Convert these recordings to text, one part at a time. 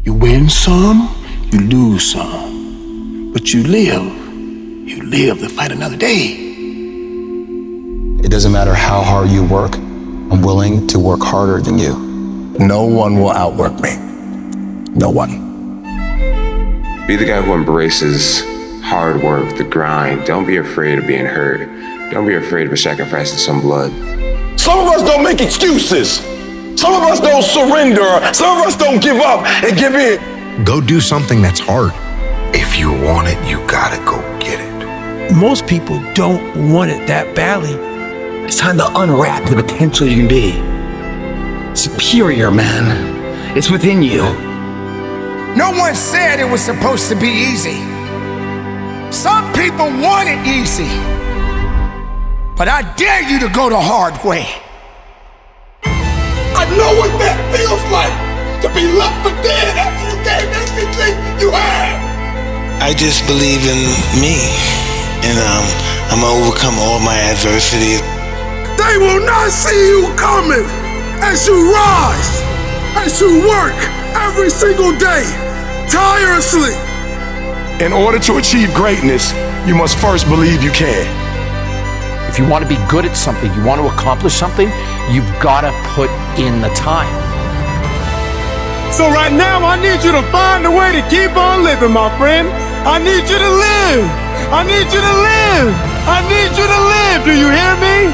You win some, you lose some. But you live to fight another day. It doesn't matter how hard you work, I'm willing to work harder than you. No one will outwork me. No one. Be the guy who embraces hard work, the grind. Don't be afraid of being hurt. Don't be afraid of sacrificing some blood. Some of us don't make excuses. Some of us don't surrender. Some of us don't give up and give in. Go do something that's hard. If you want it, you gotta go get it. Most people don't want it that badly. It's time to unwrap the potential you can be. Superior, man. It's within you. No one said it was supposed to be easy. Some people want it easy. But I dare you to go the hard way. I know what that feels like, to be left for dead after you gave everything you had. I just believe in me, and I'm gonna overcome all my adversity. They will not see you coming as you rise, as you work every single day, tirelessly. In order to achieve greatness, you must first believe you can. If you want to be good at something, you want to accomplish something, you've got to put in the time. So right now, I need you to find a way to keep on living, my friend. I need you to live. I need you to live. I need you to live. Do you hear me?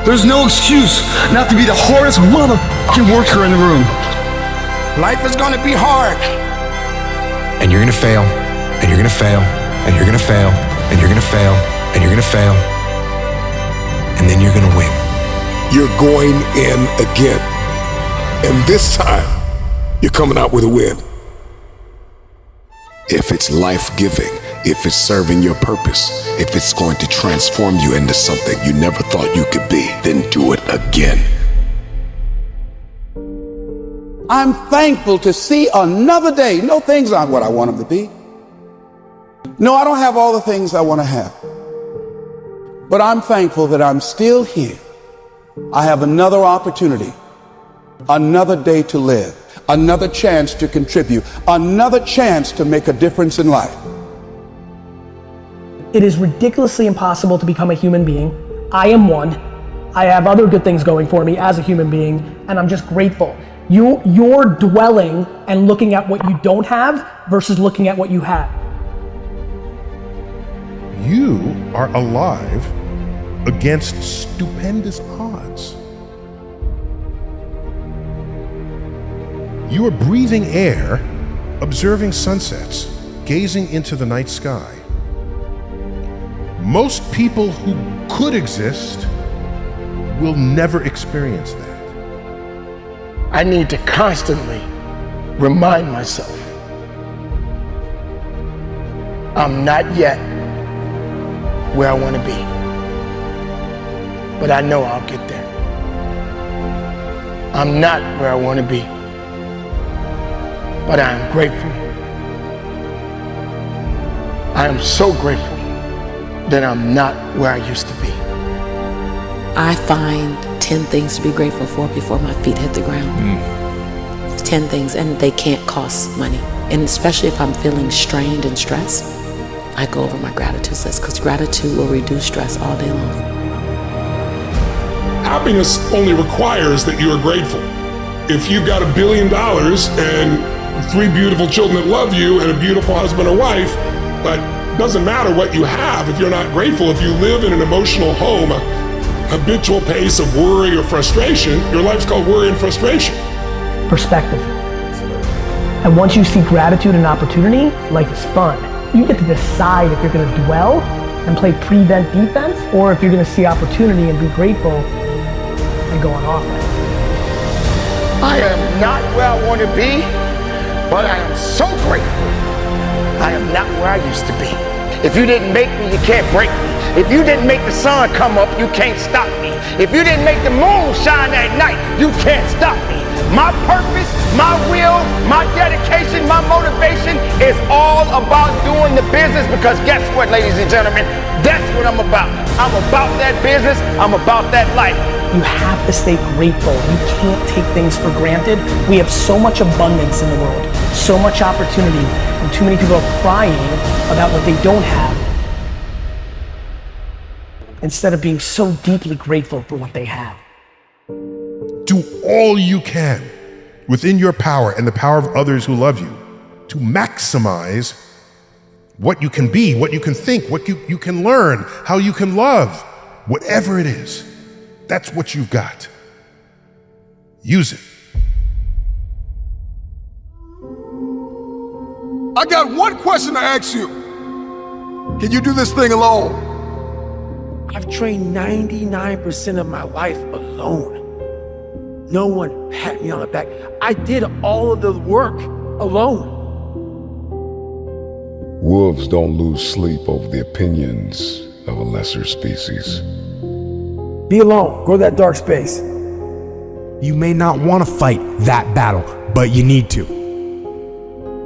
There's no excuse not to be the hardest motherfucking worker in the room. Life is gonna be hard. And you're gonna fail, and you're gonna fail, and you're gonna fail, and you're gonna fail, and you're gonna fail, and then you're gonna win. You're going in again. And this time, you're coming out with a win. If it's life-giving, if it's serving your purpose, if it's going to transform you into something you never thought you could be, then do it again. I'm thankful to see another day. No, things aren't what I want them to be. No, I don't have all the things I want to have. But I'm thankful that I'm still here. I have another opportunity, another day to live, another chance to contribute, another chance to make a difference in life. It is ridiculously impossible to become a human being. I am one. I have other good things going for me as a human being, and I'm just grateful. You're dwelling and looking at what you don't have versus looking at what you have. You are alive against stupendous odds. You are breathing air, observing sunsets, gazing into the night sky. Most people who could exist will never experience that. I need to constantly remind myself I'm not yet where I want to be, but I know I'll get there. I'm not where I want to be, but I am grateful. I am so grateful that I'm not where I used to be. I find 10 things to be grateful for before my feet hit the ground. 10 things, and they can't cost money. And especially if I'm feeling strained and stressed, I go over my gratitude list, because gratitude will reduce stress all day long. Happiness only requires that you are grateful. If you've got $1 billion and 3 beautiful children that love you and a beautiful husband or wife, but it doesn't matter what you have if you're not grateful. If you live in an emotional home, habitual pace of worry or frustration, your life's called worry and frustration. Perspective. And once you see gratitude and opportunity, life is fun. You get to decide if you're going to dwell and play prevent defense, or if you're going to see opportunity and be grateful and go on offense. I am not where I want to be, but I am so grateful. I am not where I used to be. If you didn't make me, you can't break me. If you didn't make the sun come up, you can't stop me. If you didn't make the moon shine at night, you can't stop me. My purpose, my will, my dedication, my motivation is all about doing the business, because guess what, ladies and gentlemen? That's what I'm about. I'm about that business. I'm about that life. You have to stay grateful. You can't take things for granted. We have so much abundance in the world, so much opportunity, and too many people are crying about what they don't have instead of being so deeply grateful for what they have. Do all you can within your power and the power of others who love you to maximize what you can be, what you can think, what you can learn, how you can love, whatever it is. That's what you've got. Use it. I got one question to ask you. Can you do this thing alone? I've trained 99% of my life alone. No one pat me on the back. I did all of the work alone. Wolves don't lose sleep over the opinions of a lesser species. Be alone. Go to that dark space. You may not want to fight that battle, but you need to.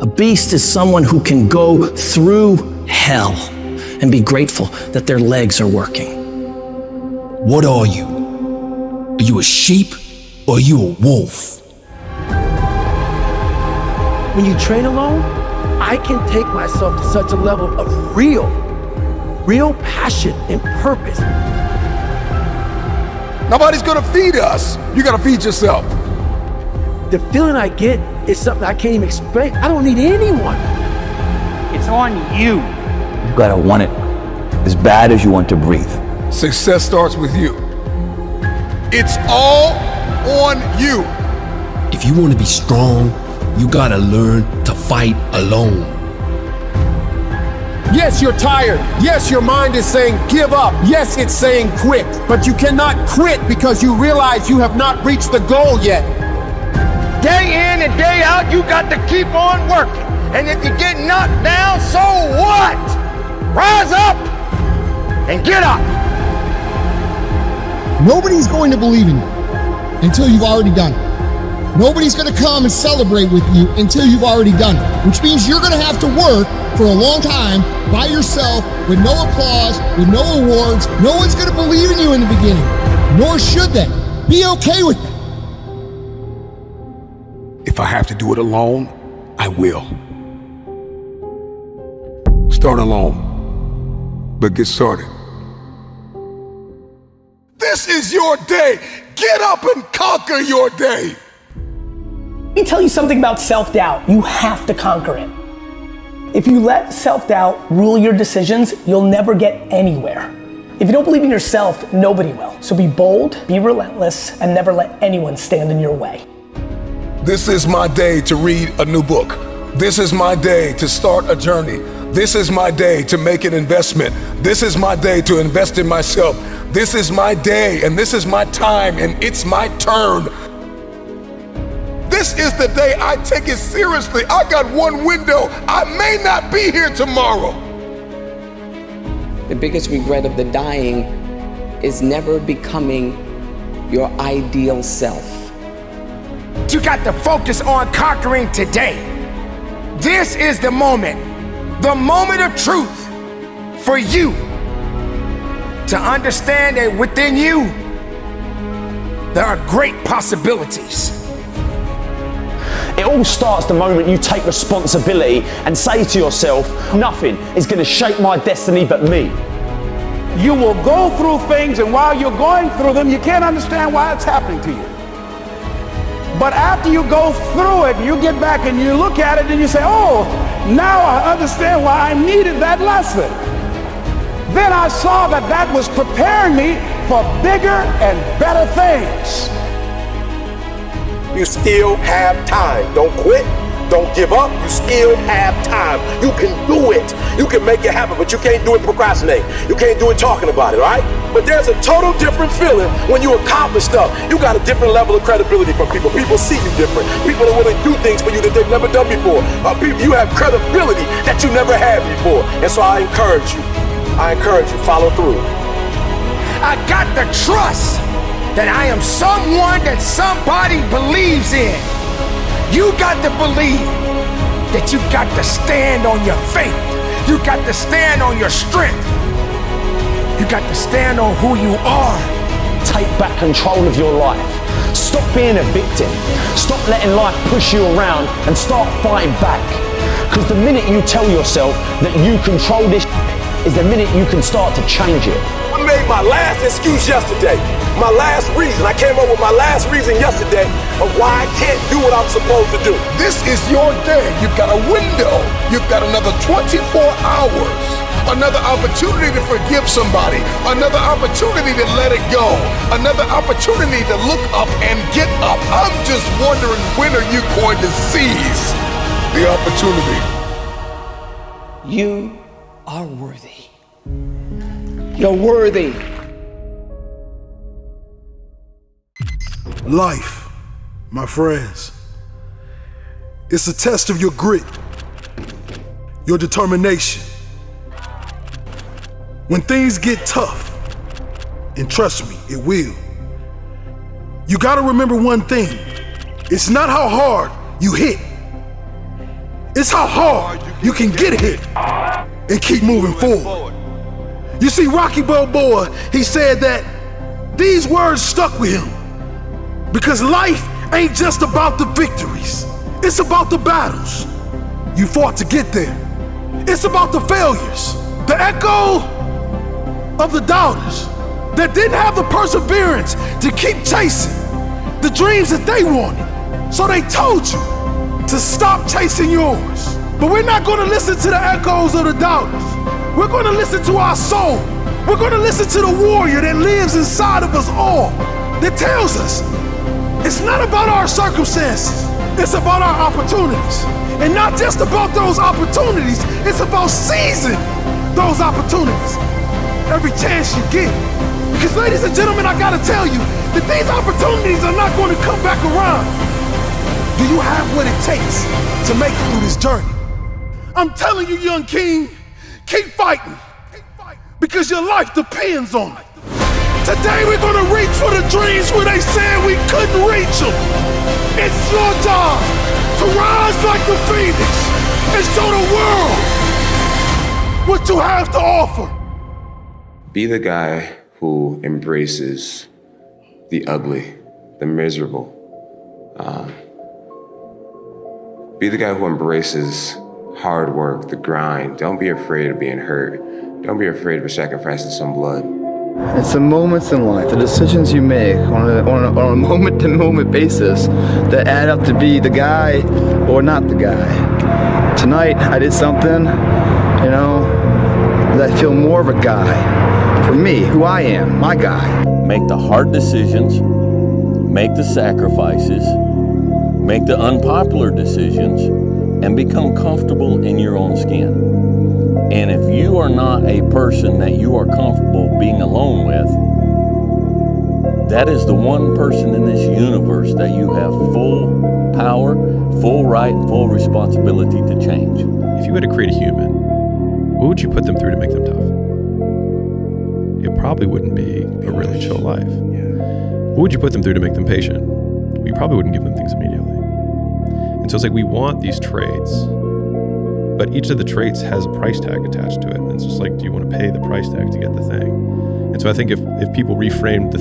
A beast is someone who can go through hell and be grateful that their legs are working. What are you? Are you a sheep or are you a wolf? When you train alone, I can take myself to such a level of real passion and purpose. Nobody's gonna feed us. You gotta feed yourself. The feeling I get is something I can't even explain. I don't need anyone. It's on you. You gotta want it as bad as you want to breathe. Success starts with you. It's all on you. If you want to be strong, you gotta learn to fight alone. Yes, you're tired. Yes, your mind is saying give up. Yes, it's saying quit. But you cannot quit because you realize you have not reached the goal yet. Day in and day out, you got to keep on working. And if you get knocked down, so what? Rise up and get up. Nobody's going to believe in you until you've already done it. Nobody's going to come and celebrate with you until you've already done it, which means you're going to have to work for a long time by yourself with no applause, with no awards. No one's going to believe in you in the beginning, nor should they. Be okay with it. If I have to do it alone, I will. Start alone, but get started. This is your day. Get up and conquer your day. Let me tell you something about self-doubt. You have to conquer it. If you let self-doubt rule your decisions, you'll never get anywhere. If you don't believe in yourself, nobody will. So be bold, be relentless, and never let anyone stand in your way. This is my day to read a new book. This is my day to start a journey. This is my day to make an investment. This is my day to invest in myself. This is my day and this is my time and it's my turn. This is the day I take it seriously. I got one window. I may not be here tomorrow. The biggest regret of the dying is never becoming your ideal self. You got to focus on conquering today. This is the moment of truth for you to understand that within you, there are great possibilities. It all starts the moment you take responsibility and say to yourself, nothing is going to shape my destiny but me. You will go through things, and while you're going through them, you can't understand why it's happening to you. But after you go through it, you get back and you look at it and you say, oh, now I understand why I needed that lesson. Then I saw that that was preparing me for bigger and better things. You still have time. Don't quit. Don't give up. You still have time. You can do it. You can make it happen, but you can't do it procrastinating. You can't do it talking about it, right? But there's a total different feeling when you accomplish stuff. You got a different level of credibility from people. People see you different. People are willing to do things for you that they've never done before. You have credibility that you never had before. And so I encourage you, follow through. I got the trust that I am someone that somebody believes in. You got to believe that you got to stand on your faith. You got to stand on your strength. You got to stand on who you are take back control of your life. Stop being a victim. Stop letting life push you around and start fighting back. Because the minute you tell yourself that you control this is the minute you can start to change it. I made my last excuse yesterday. My last reason. I came up with my last reason yesterday of why I can't do what I'm supposed to do. This is your day. You've got a window. You've got another 24 hours. Another opportunity to forgive somebody. Another opportunity to let it go. Another opportunity to look up and get up. I'm just wondering, when are you going to seize the opportunity? You are worthy. You're worthy. Life, my friends, it's a test of your grit, your determination. When things get tough, and trust me, it will, you gotta remember one thing. It's not how hard you hit. It's how hard you can get hit and keep moving forward. You see, Rocky Balboa, he said that these words stuck with him because life ain't just about the victories. It's about the battles you fought to get there. It's about the failures, the echo of the doubters that didn't have the perseverance to keep chasing the dreams that they wanted. So they told you to stop chasing yours. But we're not gonna listen to the echoes of the doubters. We're gonna listen to our soul. We're gonna listen to the warrior that lives inside of us all, that tells us it's not about our circumstances, it's about our opportunities. And not just about those opportunities, it's about seizing those opportunities every chance you get. Because ladies and gentlemen, I gotta tell you that these opportunities are not gonna come back around. Do you have what it takes to make it through this journey? I'm telling you, young king, keep fighting. Because your life depends on it. Today we're gonna reach for the dreams where they said we couldn't reach them. It's your job to rise like the phoenix and show the world what you have to offer. Be the guy who embraces the ugly, the miserable. Be the guy who embraces hard work, the grind. Don't be afraid of being hurt. Don't be afraid of sacrificing some blood. It's the moments in life, the decisions you make on a moment-to-moment basis that add up to be the guy or not the guy. Tonight, I did something, that I feel more of a guy. For me, who I am, my guy. Make the hard decisions, make the sacrifices, make the unpopular decisions, and become comfortable in your own skin. And if you are not a person that you are comfortable being alone with, that is the one person in this universe that you have full power, full right, and full responsibility to change. If you had to create a human, what would you put them through to make them tough? It probably wouldn't be a really chill life. What would you put them through to make them patient? Well, you probably wouldn't give them things immediately. And so it's like we want these traits, but each of the traits has a price tag attached to it. And it's just like, do you want to pay the price tag to get the thing? And so I think if people reframed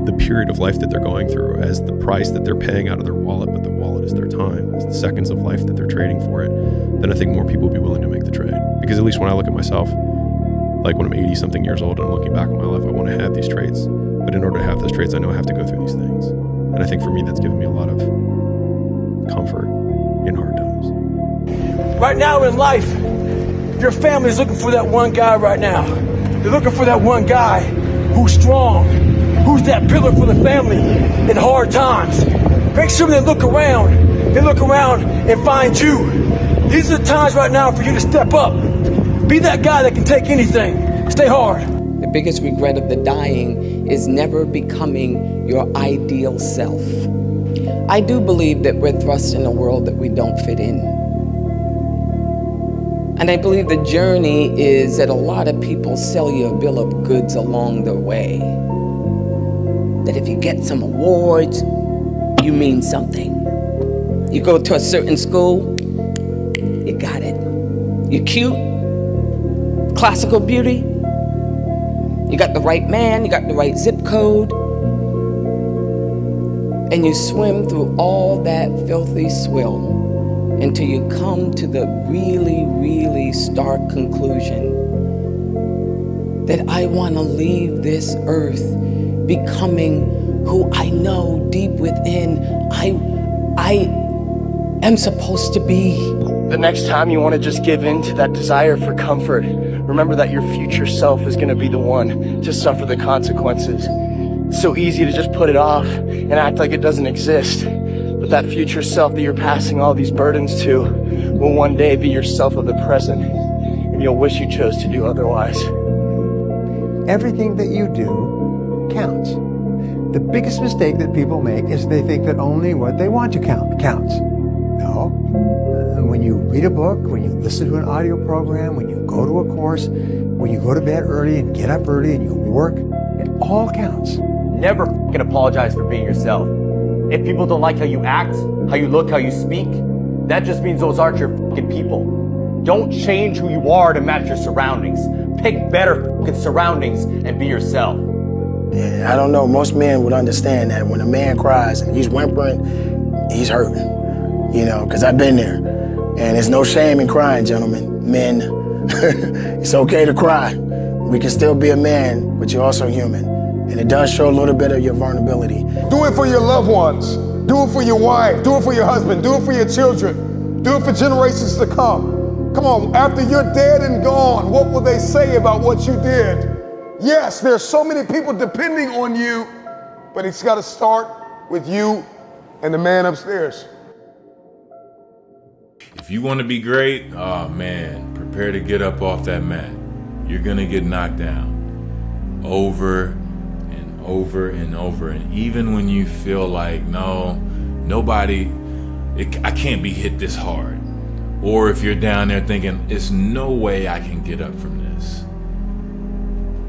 the period of life that they're going through as the price that they're paying out of their wallet, but the wallet is their time, it's the seconds of life that they're trading for it, then I think more people will be willing to make the trade. Because at least when I look at myself, like when I'm 80 something years old and I'm looking back on my life, I want to have these traits. But in order to have those traits, I know I have to go through these things. And I think for me, that's given me a lot of comfort in hard times. Right now in life, your family's looking for that one guy right now. They're looking for that one guy who's strong, who's that pillar for the family in hard times. Make sure they look around and find you. These are the times right now for you to step up. Be that guy that can take anything. Stay hard. The biggest regret of the dying is never becoming your ideal self. I do believe that we're thrust in a world that we don't fit in. And I believe the journey is that a lot of people sell you a bill of goods along the way. That if you get some awards, you mean something. You go to a certain school, you got it. You're cute, classical beauty, you got the right man, you got the right zip code, And you swim through all that filthy swill until you come to the really, really stark conclusion that I want to leave this earth becoming who I know deep within I am supposed to be. The next time you want to just give in to that desire for comfort, remember that your future self is going to be the one to suffer the consequences. It's so easy to just put it off and act like it doesn't exist. But that future self that you're passing all these burdens to will one day be yourself of the present, and you'll wish you chose to do otherwise. Everything that you do counts. The biggest mistake that people make is they think that only what they want to count counts. No. When you read a book, when you listen to an audio program, when you go to a course, when you go to bed early and get up early and you work, it all counts. Never fucking apologize for being yourself. If people don't like how you act, how you look, how you speak, that just means those aren't your fucking people. Don't change who you are to match your surroundings. Pick better fucking surroundings and be yourself. Yeah, I don't know. Most men would understand that when a man cries and he's whimpering, he's hurting. You know, because I've been there. And there's no shame in crying, gentlemen. Men, it's okay to cry. We can still be a man, but you're also human. And it does show a little bit of your vulnerability. Do it for your loved ones. Do it for your wife. Do it for your husband. Do it for your children. Do it for generations to come. Come on, after you're dead and gone, what will they say about what you did? Yes, there's so many people depending on you, but it's got to start with you and the man upstairs. If you want to be great, oh man, prepare to get up off that mat. You're going to get knocked down over and over and over. And even when you feel like, no, I can't be hit this hard. Or if you're down there thinking, it's no way I can get up from this.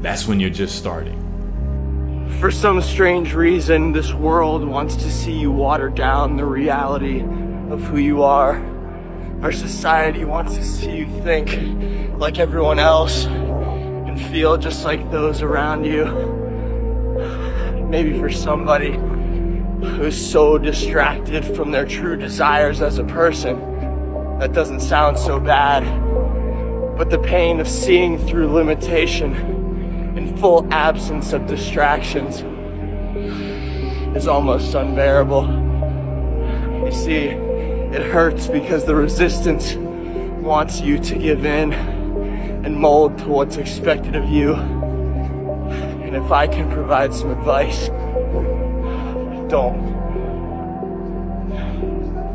That's when you're just starting. For some strange reason, this world wants to see you water down the reality of who you are. Our society wants to see you think like everyone else and feel just like those around you. Maybe for somebody who's so distracted from their true desires as a person, that doesn't sound so bad. But the pain of seeing through limitation in full absence of distractions is almost unbearable. You see, it hurts because the resistance wants you to give in and mold to what's expected of you. And if I can provide some advice, don't.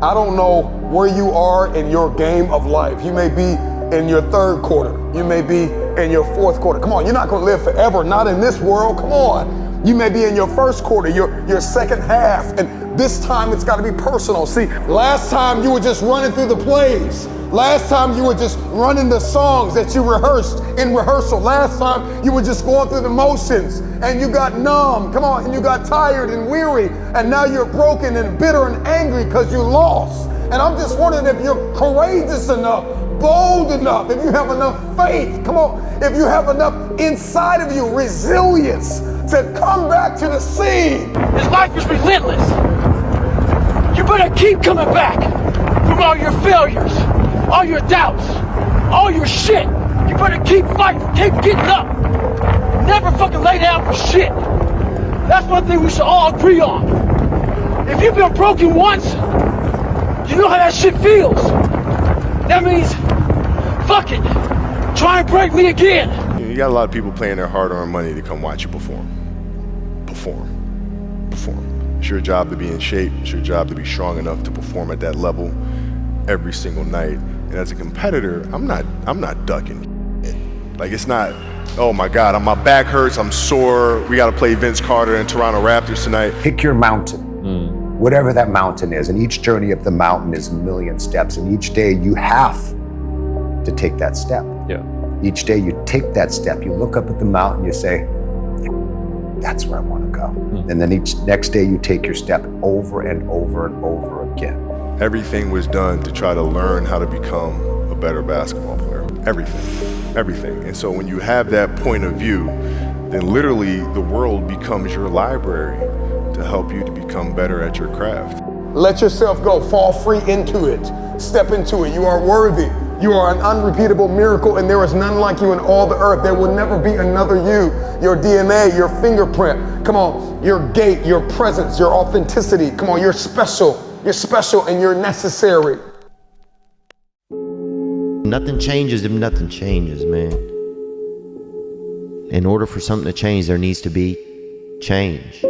I don't know where you are in your game of life. You may be in your third quarter. You may be in your fourth quarter. Come on, you're not gonna live forever, not in this world, come on. You may be in your first quarter, your second half, and this time it's gotta be personal. See, last time you were just running through the plays. Last time you were just running the songs that you rehearsed in rehearsal. Last time you were just going through the motions and you got numb, come on, and you got tired and weary, and now you're broken and bitter and angry because you lost. And I'm just wondering if you're courageous enough, bold enough, if you have enough faith, come on, if you have enough inside of you, resilience to come back to the scene. This life is relentless. You better keep coming back from all your failures, all your doubts, all your shit. You better keep fighting, keep getting up. Never fucking lay down for shit. That's one thing we should all agree on. If you've been broken once, you know how that shit feels. That means, fuck it, try and break me again. You got a lot of people paying their hard-earned money to come watch you perform. It's your job to be in shape. It's your job to be strong enough to perform at that level every single night. And as a competitor, I'm not ducking. Like, it's not, oh my God, my back hurts, I'm sore, we got to play Vince Carter and Toronto Raptors tonight. Pick your mountain, whatever that mountain is, and each journey up the mountain is a million steps, and each day you have to take that step. Yeah. Each day you take that step, you look up at the mountain, you say, that's where I want to go. And then each next day you take your step over and over and over again. Everything was done to try to learn how to become a better basketball player. Everything. And so when you have that point of view, then literally the world becomes your library to help you to become better at your craft. Let yourself go. Fall free into it. Step into it. You are worthy. You are an unrepeatable miracle, and there is none like you in all the earth. There will never be another you. Your DNA, your fingerprint, come on, your gait, your presence, your authenticity. Come on, you're special. You're special and you're necessary. Nothing changes if nothing changes, man. In order for something to change, there needs to be change.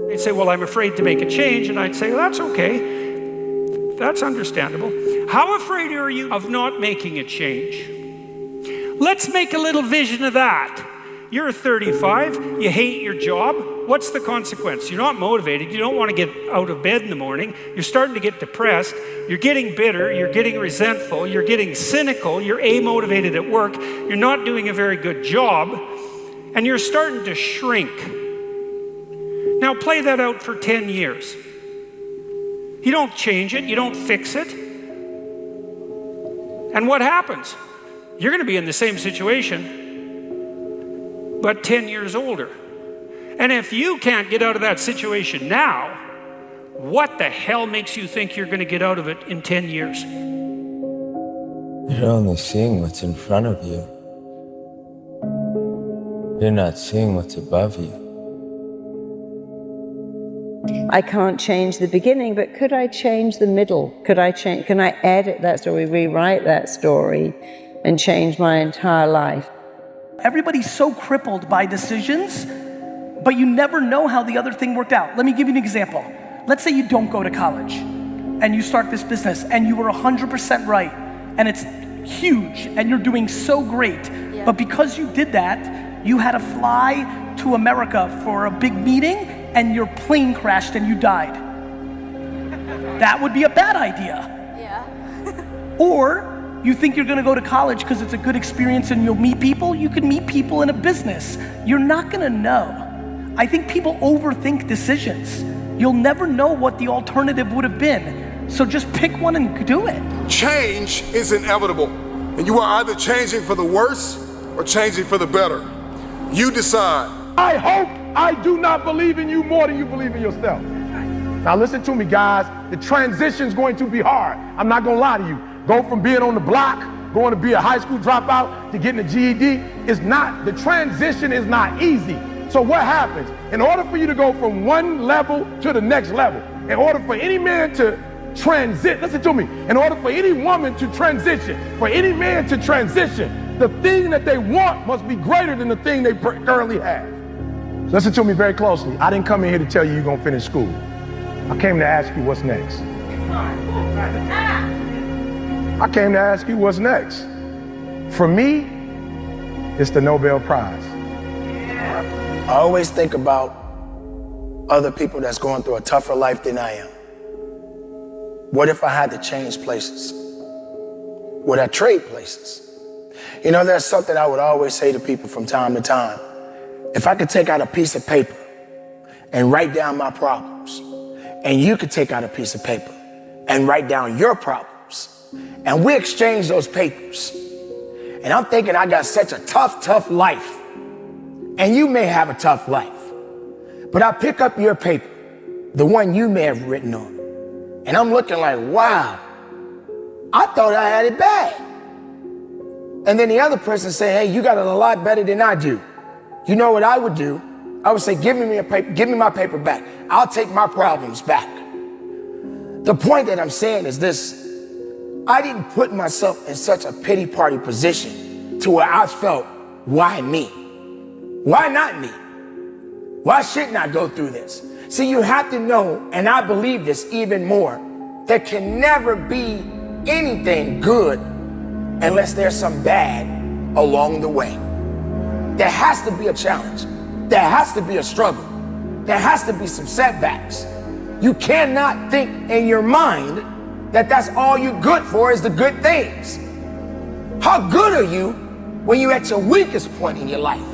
They'd say, well, I'm afraid to make a change, and I'd say, well, that's okay. That's understandable. How afraid are you of not making a change? Let's make a little vision of that. You're 35, you hate your job. What's the consequence? You're not motivated, you don't want to get out of bed in the morning, you're starting to get depressed, you're getting bitter, you're getting resentful, you're getting cynical, you're amotivated at work, you're not doing a very good job, and you're starting to shrink. Now play that out for 10 years. You don't change it, you don't fix it. And what happens? You're going to be in the same situation, but 10 years older. And if you can't get out of that situation now, what the hell makes you think you're going to get out of it in 10 years? You're only seeing what's in front of you. You're not seeing what's above you. I can't change the beginning, but could I change the middle? Can I edit that story, rewrite that story, and change my entire life? Everybody's so crippled by decisions, but you never know how the other thing worked out. Let me give you an example. Let's say you don't go to college and you start this business and you were 100% right and it's huge and you're doing so great. Yeah. But because you did that, you had to fly to America for a big meeting and your plane crashed and you died. That would be a bad idea. Yeah. Or you think you're gonna go to college because it's a good experience and you'll meet people. You can meet people in a business. You're not gonna know. I think people overthink decisions. You'll never know what the alternative would have been. So just pick one and do it. Change is inevitable, and you are either changing for the worse or changing for the better. You decide. I hope I do not believe in you more than you believe in yourself. Now listen to me, guys. The transition's going to be hard. I'm not gonna lie to you. Go from being on the block, going to be a high school dropout, to getting a GED, the transition is not easy. So what happens? In order for you to go from one level to the next level, in order for any man to transit, listen to me, in order for any woman to transition, for any man to transition, the thing that they want must be greater than the thing they currently have. Listen to me very closely. I didn't come in here to tell you you're gonna finish school. I came to ask you what's next. I came to ask you what's next. For me, it's the Nobel Prize. I always think about other people that's going through a tougher life than I am. What if I had to change places? Would I trade places? You know, there's something I would always say to people from time to time. If I could take out a piece of paper and write down my problems, and you could take out a piece of paper and write down your problems, and we exchange those papers, and I'm thinking I got such a tough life, and you may have a tough life, but I pick up your paper, the one you may have written on, and I'm looking like, wow, I thought I had it bad. And then the other person say, hey, you got it a lot better than I do. You know what I would do? I would say, give me my paper back. I'll take my problems back. The point that I'm saying is this: I didn't put myself in such a pity party position to where I felt, why me? Why not me? Why shouldn't I go through this? See, you have to know, and I believe this even more, there can never be anything good unless there's some bad along the way. There has to be a challenge. There has to be a struggle. There has to be some setbacks. You cannot think in your mind that that's all you're good for is the good things. How good are you when you're at your weakest point in your life?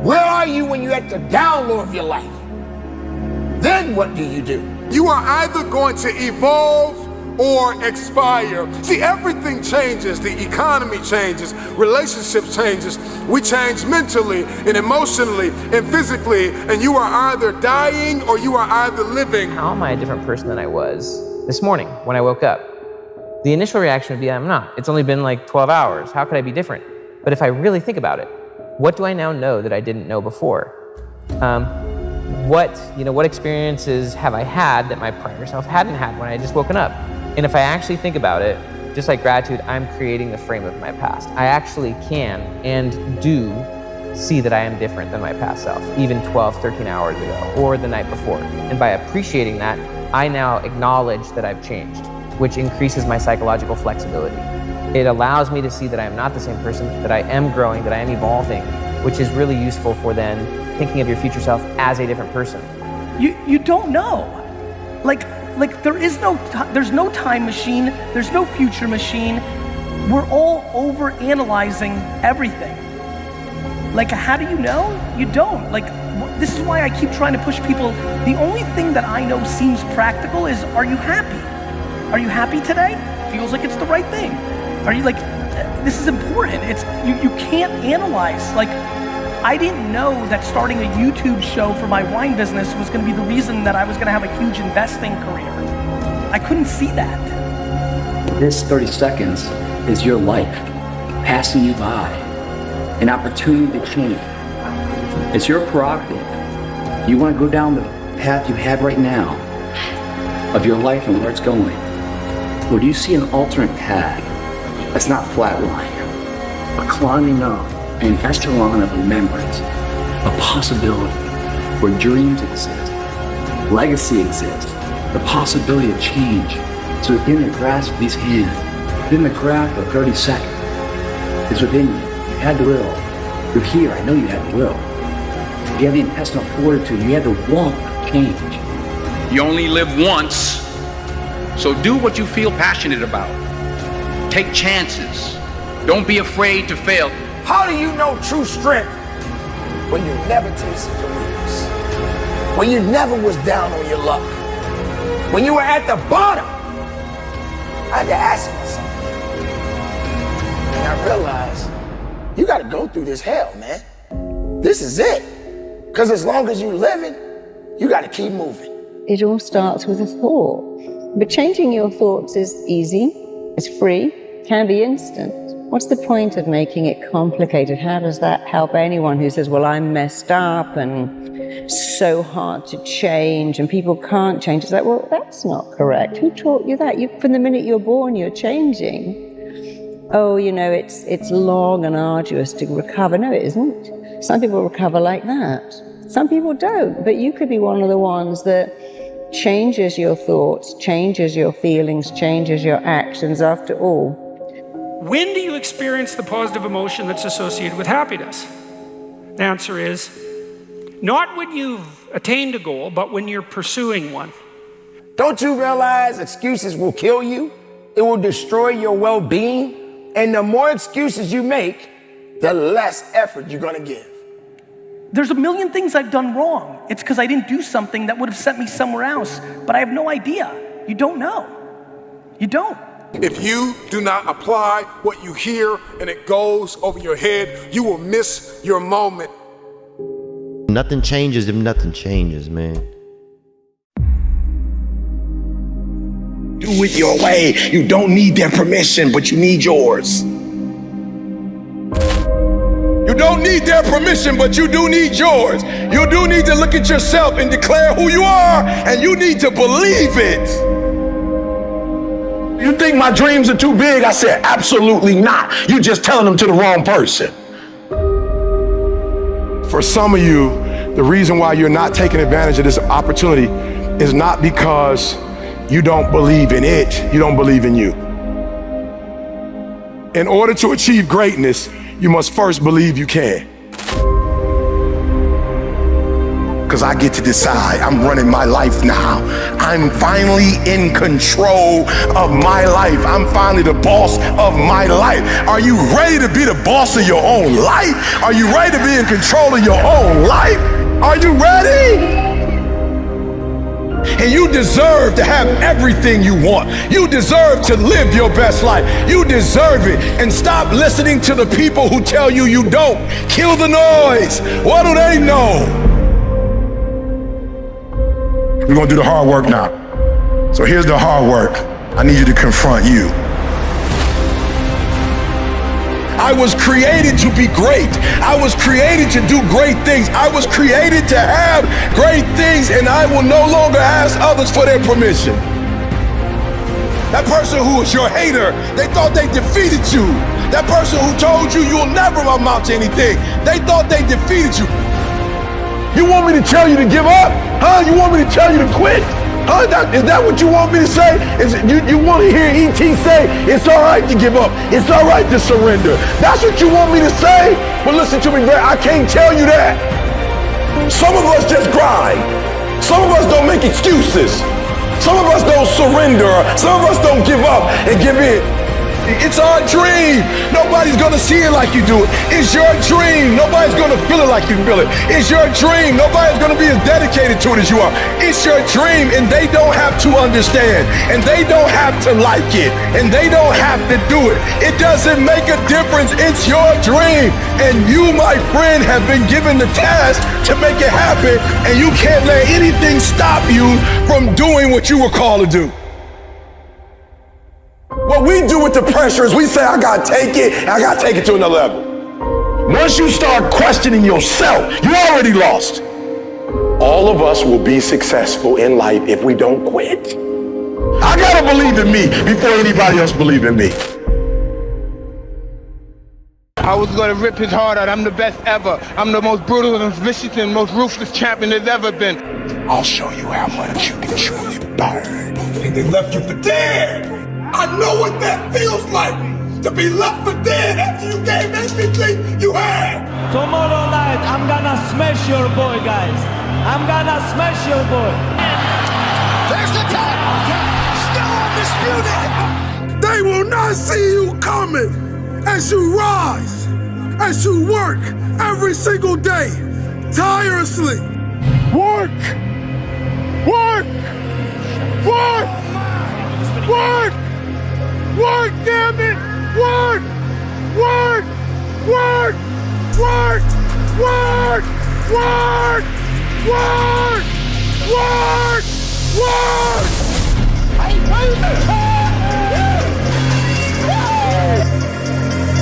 Where are you when you're at the down low of your life? Then what do? You are either going to evolve or expire. See, everything changes. The economy changes, relationships changes. We change mentally and emotionally and physically, and you are either dying or you are either living. How am I a different person than I was this morning when I woke up? The initial reaction would be, I'm not. It's only been like 12 hours. How could I be different? But if I really think about it, what do I now know that I didn't know before? What experiences have I had that my prior self hadn't had when I had just woken up? And if I actually think about it, just like gratitude, I'm creating the frame of my past. I actually can and do see that I am different than my past self, even 12, 13 hours ago, or the night before. And by appreciating that, I now acknowledge that I've changed, which increases my psychological flexibility. It allows me to see that I am not the same person, that I am growing, that I am evolving, which is really useful for then thinking of your future self as a different person. You don't know. Like there's no time machine, there's no future machine. We're all over analyzing everything. Like, how do you know? You don't. Like, this is why I keep trying to push people. The only thing that I know seems practical is, are you happy? Are you happy today? Feels like it's the right thing. Are you like, this is important. It's you can't analyze. Like, I didn't know that starting a YouTube show for my wine business was gonna be the reason that I was gonna have a huge investing career. I couldn't see that. This 30 seconds is your life passing you by, an opportunity to change. It's your prerogative. You wanna go down the path you have right now of your life and where it's going. Or do you see an alternate path that's not flatline, but climbing up an echelon of remembrance, a possibility where dreams exist, legacy exists, the possibility of change. So within the grasp of these hands, within the grasp of 30 seconds, it's within you. You had the will. You're here. I know you had the will. You have the intestinal fortitude. You had the want to change. You only live once, so do what you feel passionate about. Take chances. Don't be afraid to fail. How do you know true strength when you never tasted your weakness? When you never was down on your luck? When you were at the bottom? I had to ask myself. And I realized, you gotta go through this hell, man. This is it. Because as long as you're living, you gotta keep moving. It all starts with a thought. But changing your thoughts is easy, it's free, can be instant. What's the point of making it complicated? How does that help anyone who says, well, I'm messed up and so hard to change and people can't change? It's like, well, that's not correct. Who taught you that? From the minute you're born, you're changing. Oh, it's long and arduous to recover. No, it isn't. Some people recover like that. Some people don't, but you could be one of the ones that changes your thoughts, changes your feelings, changes your actions after all. When do you experience the positive emotion that's associated with happiness? The answer is, not when you've attained a goal, but when you're pursuing one. Don't you realize excuses will kill you? It will destroy your well-being. And the more excuses you make, the less effort you're gonna give. There's a million things I've done wrong. It's because I didn't do something that would have sent me somewhere else, but I have no idea. You don't know. You don't. If you do not apply what you hear and it goes over your head, you will miss your moment. Nothing changes if nothing changes, man. Do it your way. You don't need their permission, but you need yours. You don't need their permission, but you do need yours. You do need to look at yourself and declare who you are, and you need to believe it. You think my dreams are too big? I said, absolutely not. You're just telling them to the wrong person. For some of you, the reason why you're not taking advantage of this opportunity is not because you don't believe in it, you don't believe in you. In order to achieve greatness, you must first believe you can. Because I get to decide. I'm running my life now. I'm finally in control of my life. I'm finally the boss of my life. Are you ready to be the boss of your own life? Are you ready to be in control of your own life? Are you ready? And you deserve to have everything you want. You deserve to live your best life. You deserve it. And stop listening to the people who tell you you don't. Kill the noise. What do they know? We're gonna do the hard work now. So here's the hard work. I need you to confront you. I was created to be great. I was created to do great things. I was created to have great things, and I will no longer ask others for their permission. That person who was your hater, they thought they defeated you. That person who told you you'll never amount to anything, they thought they defeated you. You want me to tell you to give up? Huh? You want me to tell you to quit? Huh? Is that what you want me to say? You want to hear E.T. say, it's all right to give up. It's all right to surrender. That's what you want me to say? But listen to me, Greg, I can't tell you that. Some of us just grind. Some of us don't make excuses. Some of us don't surrender. Some of us don't give up and give in. It's our dream. Nobody's gonna see it like you do it. It's your dream. Nobody's gonna feel it like you feel it. It's your dream. Nobody's gonna be as dedicated to it as you are. It's your dream, and they don't have to understand, and they don't have to like it, and they don't have to do it. It doesn't make a difference. It's your dream, and you, my friend, have been given the task to make it happen, and you can't let anything stop you from doing what you were called to do. What we do with the pressure is we say, I gotta take it, and I gotta take it to another level. Once you start questioning yourself, you already lost. All of us will be successful in life if we don't quit. I gotta believe in me before anybody else believe in me. I was gonna rip his heart out. I'm the best ever. I'm the most brutal and vicious and most ruthless champion there's ever been. I'll show you how much you can truly burn. And they left you for dead. I know what that feels like, to be left for dead after you gave everything you had. Tomorrow night, I'm gonna smash your boy, guys. I'm gonna smash your boy. There's the title. Still undisputed. They will not see you coming as you rise, as you work every single day, tirelessly. Work! Work! Work! Work! Work, damn it! Work! Work! Work! Work! Work! Work! Work! Work! Work!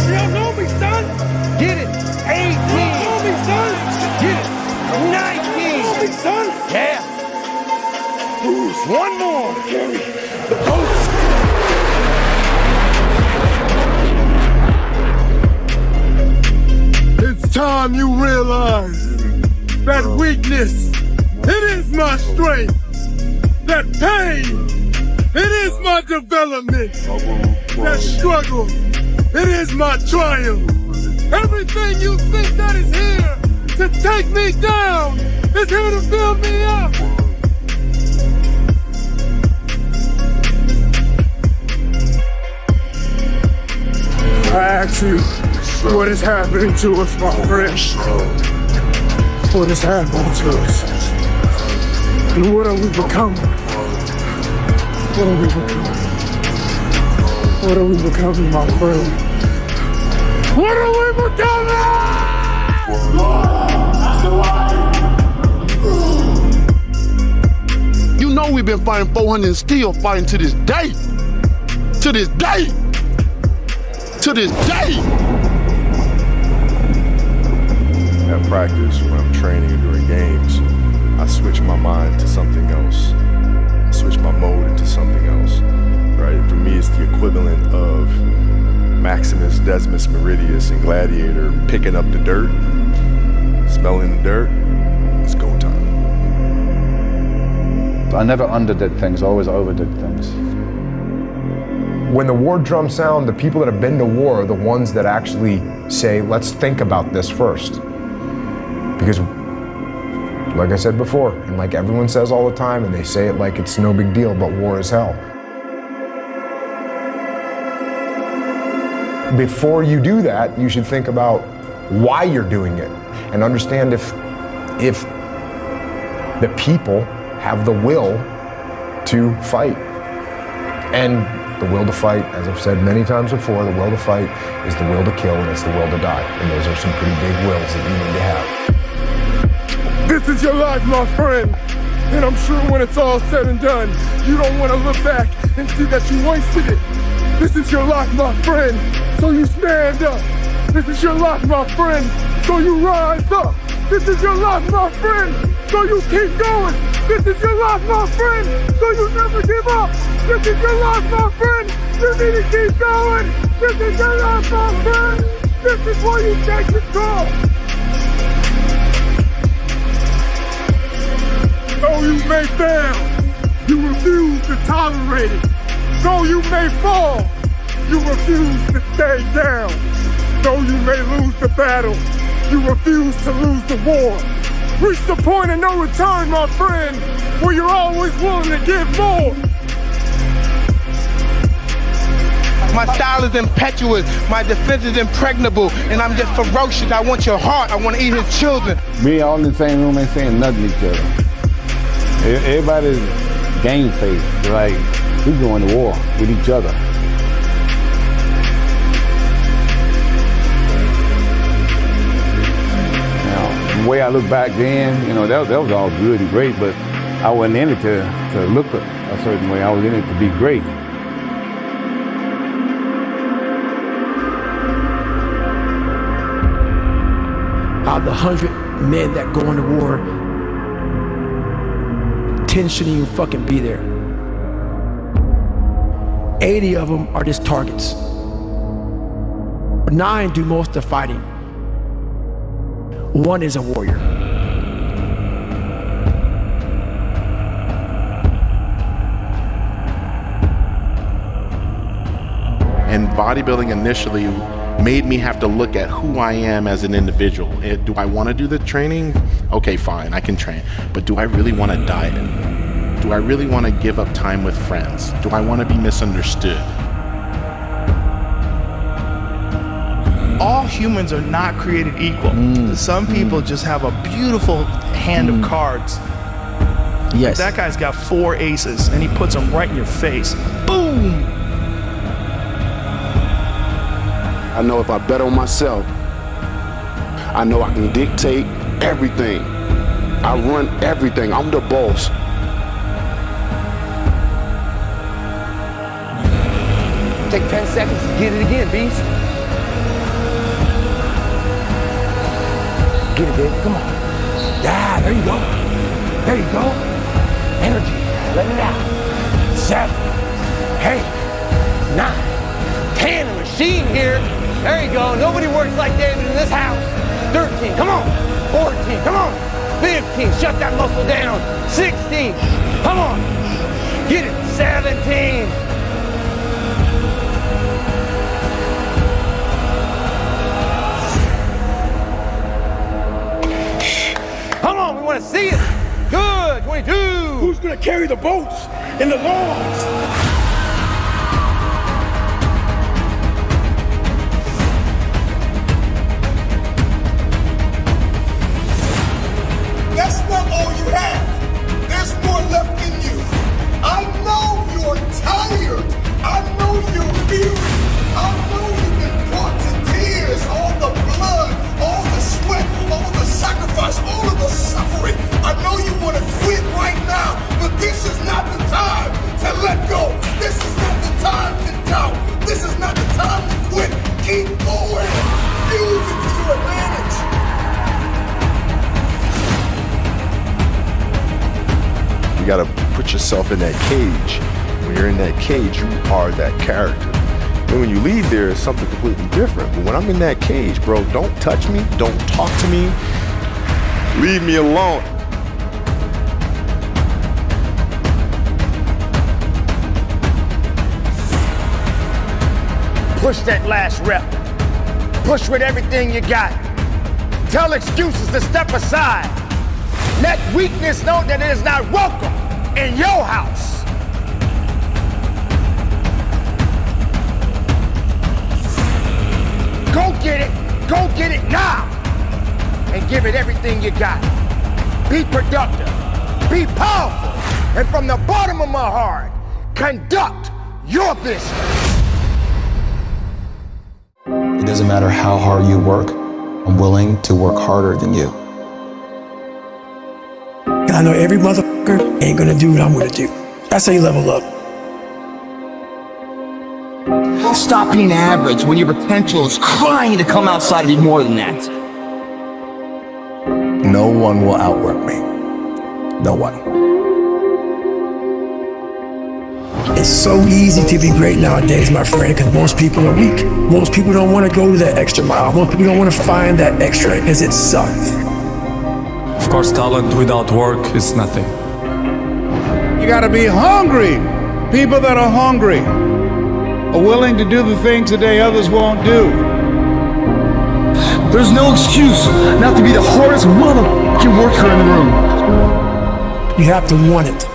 You don't know me, son? Get it! 18! You don't know me, son? Get it! 19! You don't know me, son? Yeah! Who's one more to carry the votes? It's time you realize that weakness, it is my strength. That pain, it is my development. That struggle, it is my triumph. Everything you think that is here to take me down is here to build me up. I ask you, what is happening to us, my friends? What is happening to us? And what are we becoming? What are we becoming? What are we becoming, my friend? What are we becoming? You know we've been fighting 400 and still fighting to this day. To this day. To this day. At practice, when I'm training and during games, I switch my mind to something else. I switch my mode into something else. Right? For me, it's the equivalent of Maximus, Decimus, Meridius, and Gladiator picking up the dirt, smelling the dirt. It's go time. I never underdid things, I always overdid things. When the war drums sound, the people that have been to war are the ones that actually say, let's think about this first. Because, like I said before, and like everyone says all the time, and they say it like it's no big deal, but war is hell. Before you do that, you should think about why you're doing it and understand if the people have the will to fight. And the will to fight, as I've said many times before, the will to fight is the will to kill and it's the will to die. And those are some pretty big wills that you need to have. This is your life, my friend. And I'm sure when it's all said and done, you don't want to look back and see that you wasted it. This is your life, my friend, so you stand up. This is your life, my friend, so you rise up. This is your life, my friend, so you keep going. This is your life, my friend, so you never give up. This is your life, my friend, you need to keep going. This is your life, my friend, this is where you take control. Though you may fail, you refuse to tolerate it. Though you may fall, you refuse to stay down. Though you may lose the battle, you refuse to lose the war. Reach the point of no return, my friend, where you're always willing to give more. My style is impetuous, my defense is impregnable, and I'm just ferocious. I want your heart, I want to eat his children. We all in the same room ain't saying nothing to each other. Everybody's game face, like we going to war with each other. Now, the way I look back then, you know, that was all good and great, but I wasn't in it to look a certain way. I was in it to be great. Out of the 100 men that go into war, 10 shouldn't even fucking be there. 80 of them are just targets. 9 do most of the fighting. 1 is a warrior. And bodybuilding initially made me have to look at who I am as an individual. Do I want to do the training? Okay, fine, I can train. But do I really want to diet? Do I really want to give up time with friends? Do I want to be misunderstood? All humans are not created equal. Some people just have a beautiful hand of cards. Yes. That guy's got 4 aces and he puts them right in your face. Boom! I know if I bet on myself, I know I can dictate everything. I run everything. I'm the boss. Take 10 seconds to get it again, beast. Get it, baby. Come on. Yeah, there you go. There you go. Energy. Let it out. 7, 8, 9, 10. A machine here. There you go. Nobody works like David in this house. 13. Come on. 14. Come on. 15. Shut that muscle down. 16. Come on. Get it. 17. Come on, we want to see it. Good, 22. Who's gonna carry the boats and the logs? That's not all you have. There's more left in you. I know you're tired. I know you're weary. I know you've been brought to tears. All the blood, all the sweat, all the sacrifice, all of the suffering. I know you want to quit right now, but this is not the time to let go. This is not the time to doubt. This is not the time to quit. Keep going. Use it to your advantage. You gotta put yourself in that cage. When you're in that cage, you are that character. And when you leave there, it's something completely different. But when I'm in that cage, bro, don't touch me, don't talk to me, leave me alone. Push that last rep. Push with everything you got. Tell excuses to step aside. Let weakness know that it is not welcome in your house. Go get it now, and give it everything you got. Be productive, be powerful, and from the bottom of my heart, conduct your business. It doesn't matter how hard you work, I'm willing to work harder than you. And I know every motherfucker ain't gonna do what I'm gonna do. That's how you level up. Stop being average when your potential is crying to come outside and be more than that. No one will outwork me. No one. It's so easy to be great nowadays, my friend, because most people are weak. Most people don't want to go to that extra mile. Most people don't want to find that extra because it sucks. Of course, talent without work is nothing. You gotta be hungry. People that are hungry are willing to do the things today others won't do. There's no excuse not to be the hardest motherfucking worker in the room. You have to want it.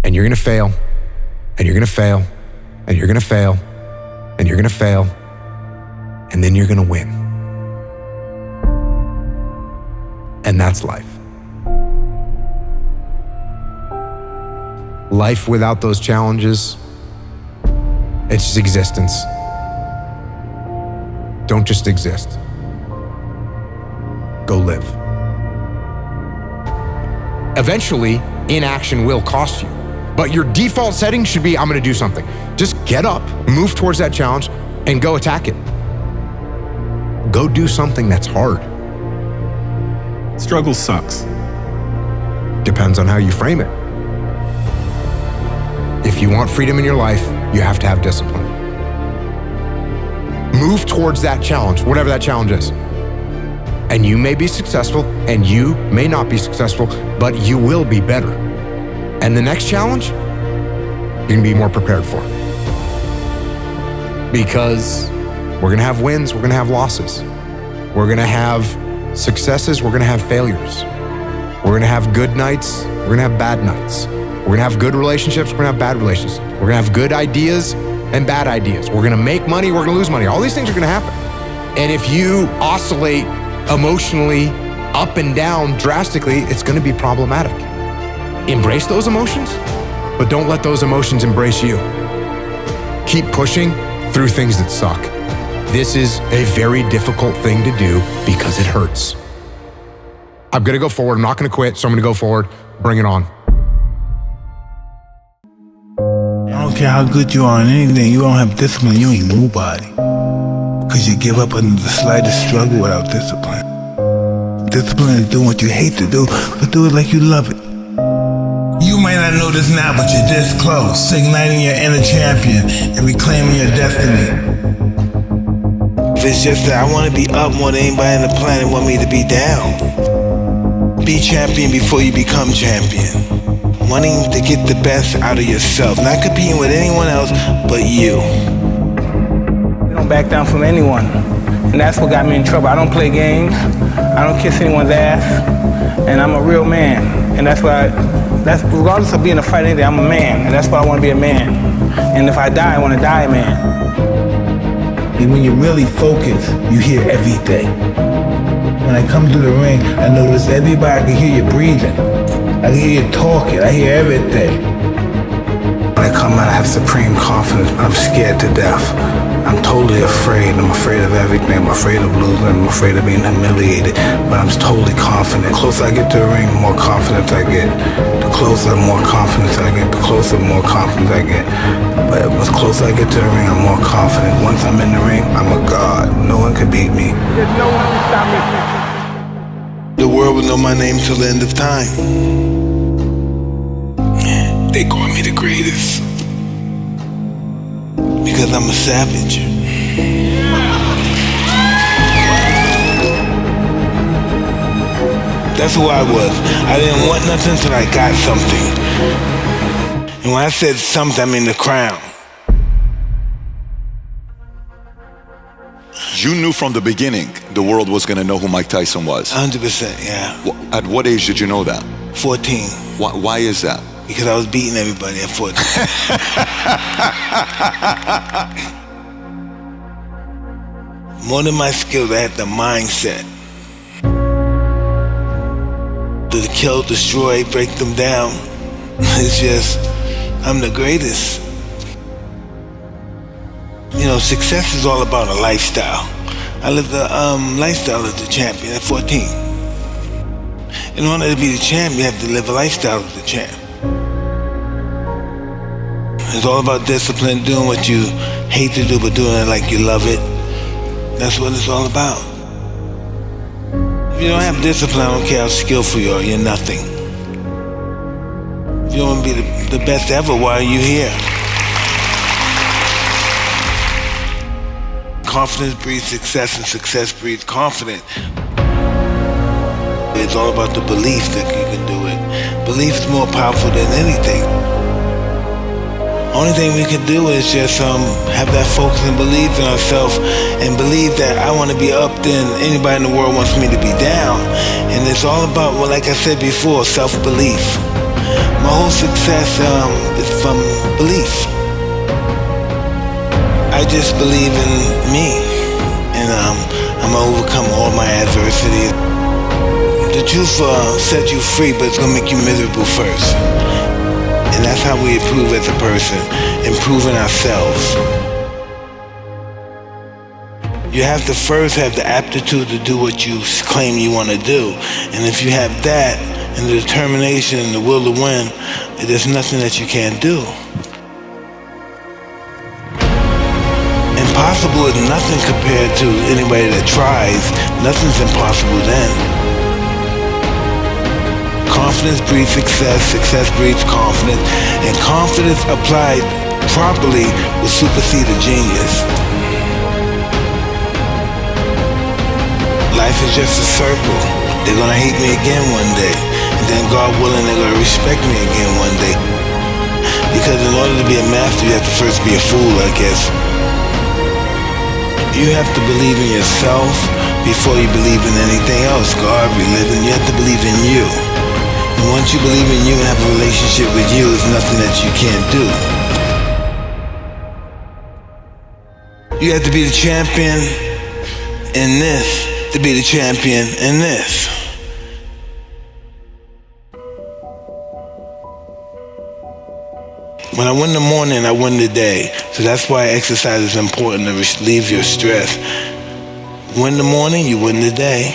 And you're gonna fail, and you're gonna fail, and you're gonna fail, and you're gonna fail, and then you're gonna win. And that's life. Life without those challenges, it's just existence. Don't just exist. Go live. Eventually, inaction will cost you. But your default setting should be, I'm gonna do something. Just get up, move towards that challenge, and go attack it. Go do something that's hard. Struggle sucks. Depends on how you frame it. If you want freedom in your life, you have to have discipline. Move towards that challenge, whatever that challenge is. And you may be successful, and you may not be successful, but you will be better. And the next challenge, you can be more prepared for. Because we're gonna have wins, we're gonna have losses. We're gonna have successes, we're gonna have failures. We're gonna have good nights, we're gonna have bad nights. We're gonna have good relationships, we're gonna have bad relationships. We're gonna have good ideas and bad ideas. We're gonna make money, we're gonna lose money. All these things are gonna happen. And if you oscillate emotionally up and down drastically, it's gonna be problematic. Embrace those emotions, but don't let those emotions embrace you. Keep pushing through things that suck. This is a very difficult thing to do because it hurts. I'm gonna go forward, I'm not gonna quit, so I'm gonna go forward, bring it on. I don't care how good you are in anything, you don't have discipline, you ain't nobody. Because you give up under the slightest struggle without discipline. Discipline is doing what you hate to do, but do it like you love it. You might not know this now, but you're this close, igniting your inner champion and reclaiming your destiny. If it's just that I want to be up more than anybody on the planet want me to be down. Be champion before you become champion. Wanting to get the best out of yourself, not competing with anyone else but you. You don't back down from anyone, and that's what got me in trouble. I don't play games, I don't kiss anyone's ass, and I'm a real man, and that's regardless of being a fighter, I'm a man, and that's why I want to be a man. And if I die, I want to die a man. And when you're really focused, you hear everything. When I come to the ring, I notice everybody, I can hear you breathing. I can hear you talking, I hear everything. When I come out, I have supreme confidence, but I'm scared to death. I'm totally afraid. I'm afraid of everything. I'm afraid of losing. I'm afraid of being humiliated. But I'm totally confident. The closer I get to the ring, the more confidence I get. The closer, the more confidence I get. The closer, the more confidence I get. But the closer I get to the ring, I'm more confident. Once I'm in the ring, I'm a god. No one can beat me. There's no one to stop me. The world will know my name till the end of time. They call me the greatest. Because I'm a savage. That's who I was. I didn't want nothing until I got something. And when I said something, I mean the crown. You knew from the beginning the world was going to know who Mike Tyson was. 100%, yeah. At what age did you know that? 14. Why is that? Because I was beating everybody at 14. More than my skills, I had the mindset. The to kill, destroy, break them down. It's just, I'm the greatest. You know, success is all about a lifestyle. I lived the lifestyle of the champion at 14. In order to be the champ, you have to live a lifestyle of the champ. It's all about discipline, doing what you hate to do, but doing it like you love it. That's what it's all about. If you don't have discipline, I don't care how skillful you are, you're nothing. If you don't want to be the best ever, why are you here? Confidence breeds success, and success breeds confidence. It's all about the belief that you can do it. Belief is more powerful than anything. Only thing we can do is just have that focus and belief in ourselves, and believe that I want to be up, then anybody in the world wants me to be down. And it's all about, well, like I said before, self-belief. My whole success is from belief. I just believe in me, and I'm gonna overcome all my adversity. The truth set you free, but it's gonna make you miserable first. And that's how we improve as a person, improving ourselves. You have to first have the aptitude to do what you claim you want to do. And if you have that, and the determination and the will to win, there's nothing that you can't do. Impossible is nothing compared to anybody that tries. Nothing's impossible then. Confidence breeds success, success breeds confidence, and confidence applied properly will supersede a genius. Life is just a circle. They're gonna hate me again one day, and then God willing, they're gonna respect me again one day. Because in order to be a master, you have to first be a fool, I guess. You have to believe in yourself before you believe in anything else. God, religion, you have to believe in you. And once you believe in you and have a relationship with you, there's nothing that you can't do. You have to be the champion in this, to be the champion in this. When I win the morning, I win the day. So that's why exercise is important to relieve your stress. Win the morning, you win the day.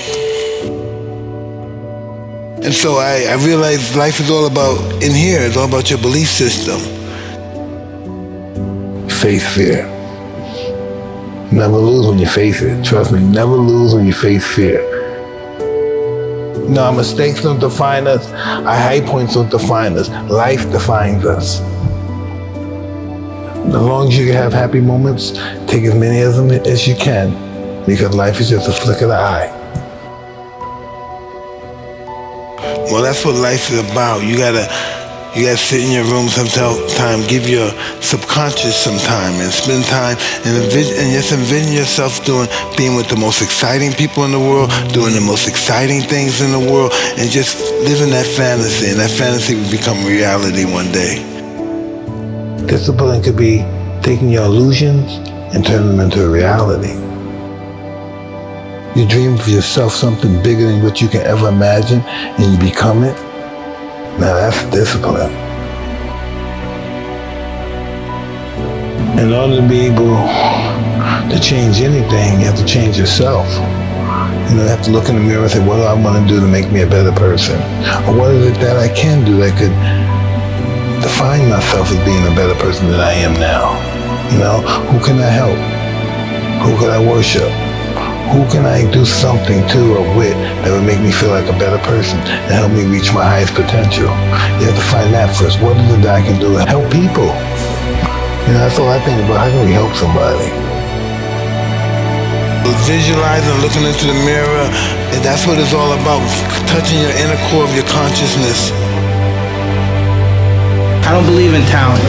And so I realized life is all about, in here, it's all about your belief system. Face fear. Never lose when you face it. Trust me, never lose when you face fear. No, mistakes don't define us. Our high points don't define us. Life defines us. As long as you can have happy moments, take as many of them as you can, because life is just a flick of the eye. Well, that's what life is about. You gotta sit in your room sometime, give your subconscious some time, and spend time and just envision yourself being with the most exciting people in the world, doing the most exciting things in the world, and just living that fantasy, and that fantasy will become reality one day. Discipline could be taking your illusions and turning them into a reality. You dream of yourself something bigger than what you can ever imagine, and you become it. Now that's discipline. In order to be able to change anything, you have to change yourself. You know, you have to look in the mirror and say, what do I want to do to make me a better person? Or what is it that I can do that could define myself as being a better person than I am now? You know, who can I help? Who can I worship? Who can I do something to or with that would make me feel like a better person and help me reach my highest potential? You have to find that first. What is it that I can do to help people? You know, that's all I think about. How can we help somebody? Visualizing, looking into the mirror, and that's what it's all about, touching your inner core of your consciousness. I don't believe in talent.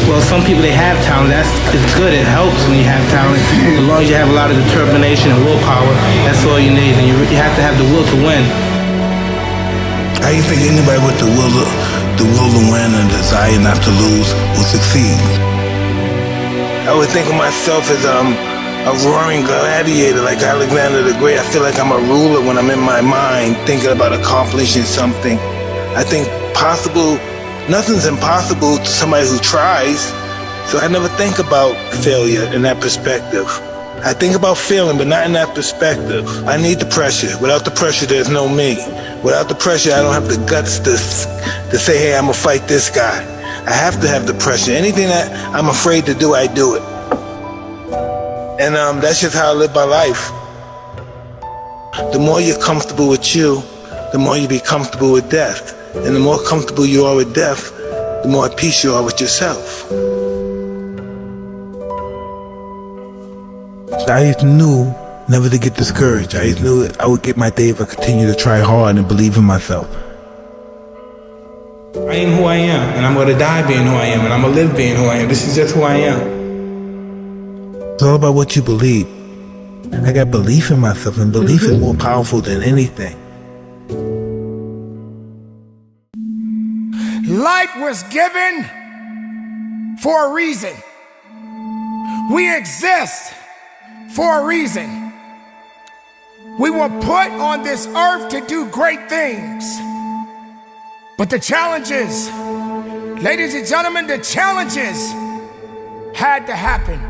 Well, some people, they have talent. It's good. It helps when you have talent. As long as you have a lot of determination and willpower, that's all you need. And you have to have the will to win. How do you think anybody with the will to win and desire not to lose will succeed? I would think of myself as a a roaring gladiator like Alexander the Great. I feel like I'm a ruler when I'm in my mind thinking about accomplishing something. I think nothing's impossible to somebody who tries. So I never think about failure in that perspective. I think about failing, but not in that perspective. I need the pressure. Without the pressure, there's no me. Without the pressure, I don't have the guts to say, hey, I'm gonna fight this guy. I have to have the pressure. Anything that I'm afraid to do, I do it. And that's just how I live my life. The more you're comfortable with you, the more you be comfortable with death. And the more comfortable you are with death, the more at peace you are with yourself. I just knew never to get discouraged. I just knew that I would get my day if I continue to try hard and believe in myself. I am who I am, and I'm going to die being who I am, and I'm going to live being who I am. This is just who I am. It's all about what you believe. I got belief in myself, and belief is more powerful than anything. Life was given for a reason. We exist for a reason. We were put on this earth to do great things. But the challenges, ladies and gentlemen, the challenges had to happen.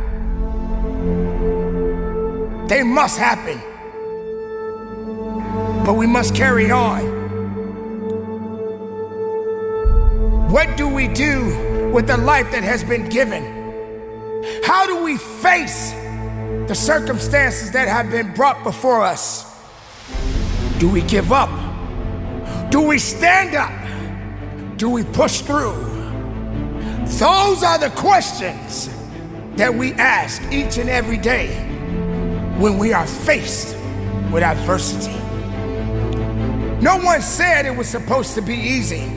They must happen. But we must carry on. What do we do with the life that has been given? How do we face the circumstances that have been brought before us? Do we give up? Do we stand up? Do we push through? Those are the questions that we ask each and every day when we are faced with adversity. No one said it was supposed to be easy.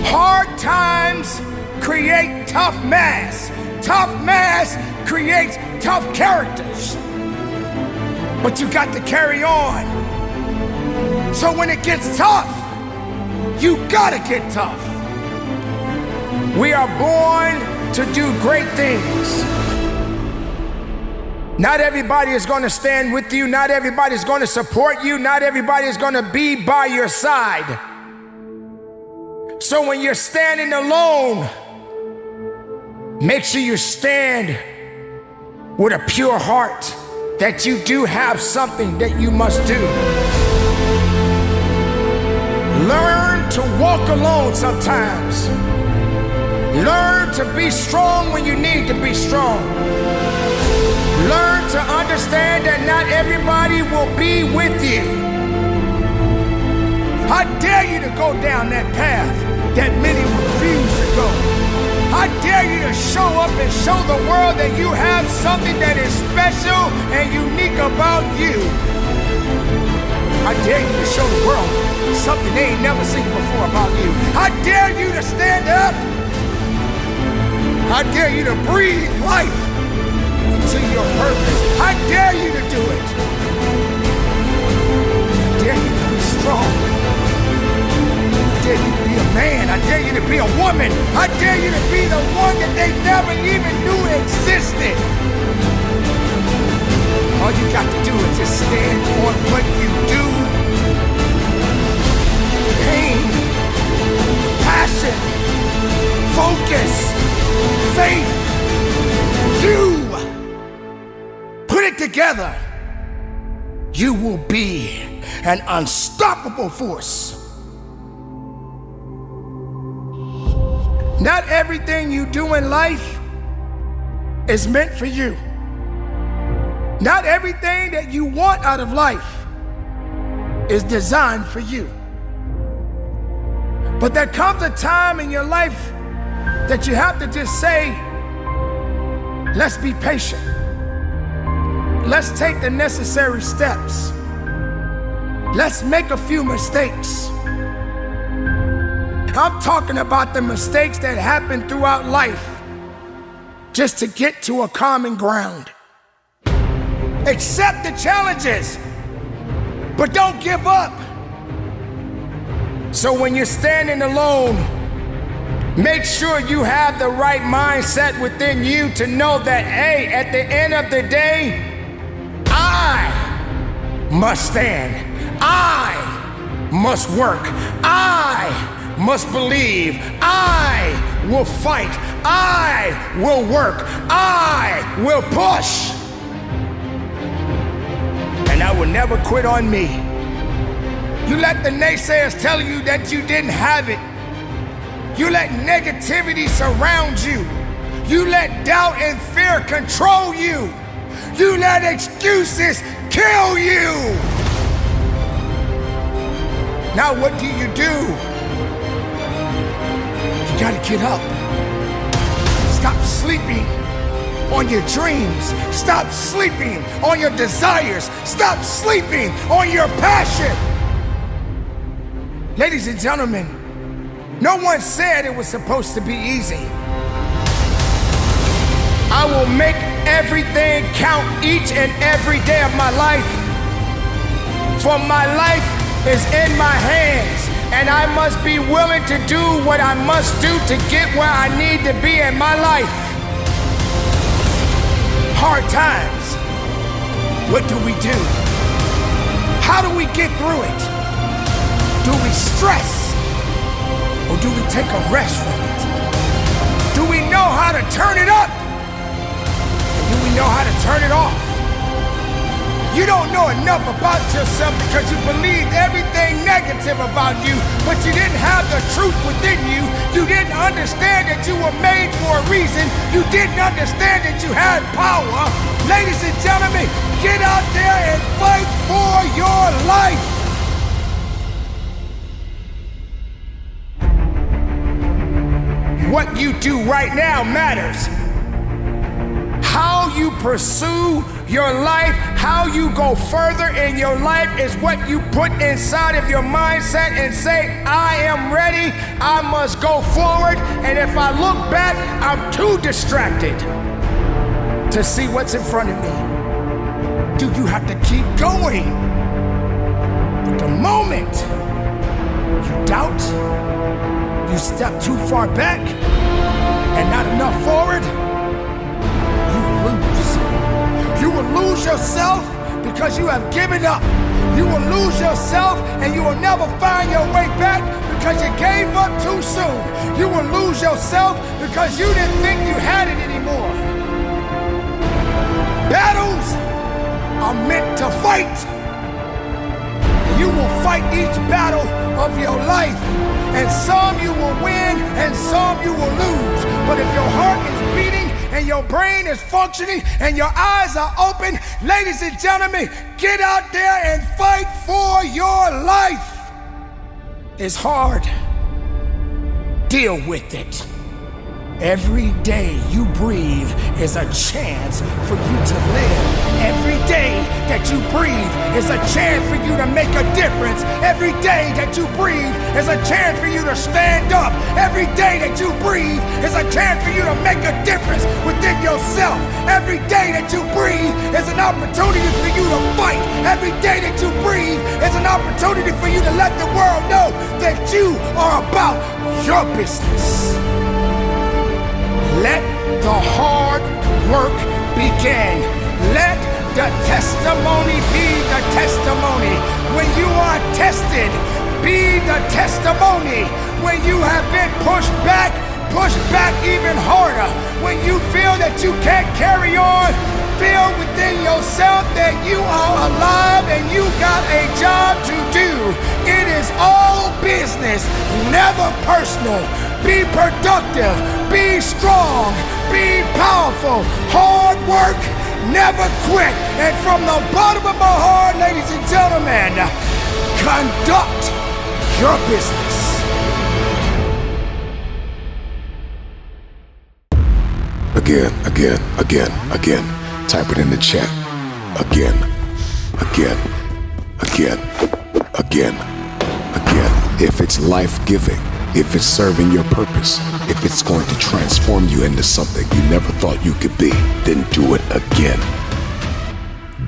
Hard times create tough mass. Tough mass creates tough characters. But you got to carry on. So when it gets tough, you gotta get tough. We are born to do great things. Not everybody is gonna stand with you. Not everybody is gonna support you. Not everybody is gonna be by your side. So when you're standing alone, make sure you stand with a pure heart that you do have something that you must do. Learn to walk alone sometimes. Learn to be strong when you need to be strong. Learn to understand that not everybody will be with you. I dare you to go down that path that many refuse to go. I dare you to show up and show the world that you have something that is special and unique about you. I dare you to show the world something they ain't never seen before about you. I dare you to stand up. I dare you to breathe life into your purpose. I dare you to do it. I dare you to be strong. I dare you to be a man. I dare you to be a woman. I dare you to be the one that they never even knew existed. All you got to do is just stand on what you do. Pain, passion, focus, faith. You put it together. You will be an unstoppable force. Not everything you do in life is meant for you. Not everything that you want out of life is designed for you. But there comes a time in your life that you have to just say, let's be patient. Let's take the necessary steps. Let's make a few mistakes. I'm talking about the mistakes that happen throughout life just to get to a common ground. Accept the challenges, but don't give up. So when you're standing alone, Make sure you have the right mindset within you to know that, hey, at the end of the day, I must stand. I must work. I must believe. I will fight. I will work. I will push. And I will never quit on me. You let the naysayers tell you that you didn't have it. You let negativity surround you. You let doubt and fear control you. You let excuses kill you. Now what do? You gotta get up. Stop sleeping on your dreams. Stop sleeping on your desires. Stop sleeping on your passion. Ladies and gentlemen, no one said it was supposed to be easy. I will make everything count each and every day of my life. For my life is in my hands, and I must be willing to do what I must do to get where I need to be in my life. Hard times, what do? How do we get through it? Do we stress? Or do we take a rest from it? Do we know how to turn it up? Or do we know how to turn it off? You don't know enough about yourself because you believed everything negative about you, but you didn't have the truth within you. You didn't understand that you were made for a reason. You didn't understand that you had power. Ladies and gentlemen, get out there and fight for your life. What you do right now matters. How you pursue your life, how you go further in your life is what you put inside of your mindset and say, I am ready, I must go forward, and if I look back, I'm too distracted to see what's in front of me. Do you have to keep going? But the moment you doubt, you step too far back and not enough forward, you will lose. You will lose yourself because you have given up. You will lose yourself and you will never find your way back because you gave up too soon. You will lose yourself because you didn't think you had it anymore. Battles are meant to fight. You will fight each battle of your life. And some you will win and some you will lose. But if your heart is beating and your brain is functioning and your eyes are open, ladies and gentlemen, get out there and fight for your life. It's hard. Deal with it. Every day you breathe is a chance for you to live. Every day that you breathe is a chance for you to make a difference. Every day that you breathe is a chance for you to stand up. Every day that you breathe is a chance for you to make a difference within yourself. Every day that you breathe is an opportunity for you to fight. Every day that you breathe is an opportunity for you to let the world know that you are about your business. Let the hard work begin. Let the testimony be the testimony. When you are tested, be the testimony. When you have been pushed back even harder. When you feel that you can't carry on, feel within yourself that you are alive and you got a job to do. It is all business, never personal. Be productive, be strong, be powerful, hard work, never quit. And from the bottom of my heart, ladies and gentlemen, conduct your business. Again. Type it in the chat. Again. If it's life-giving, if it's serving your purpose, if it's going to transform you into something you never thought you could be, then do it again.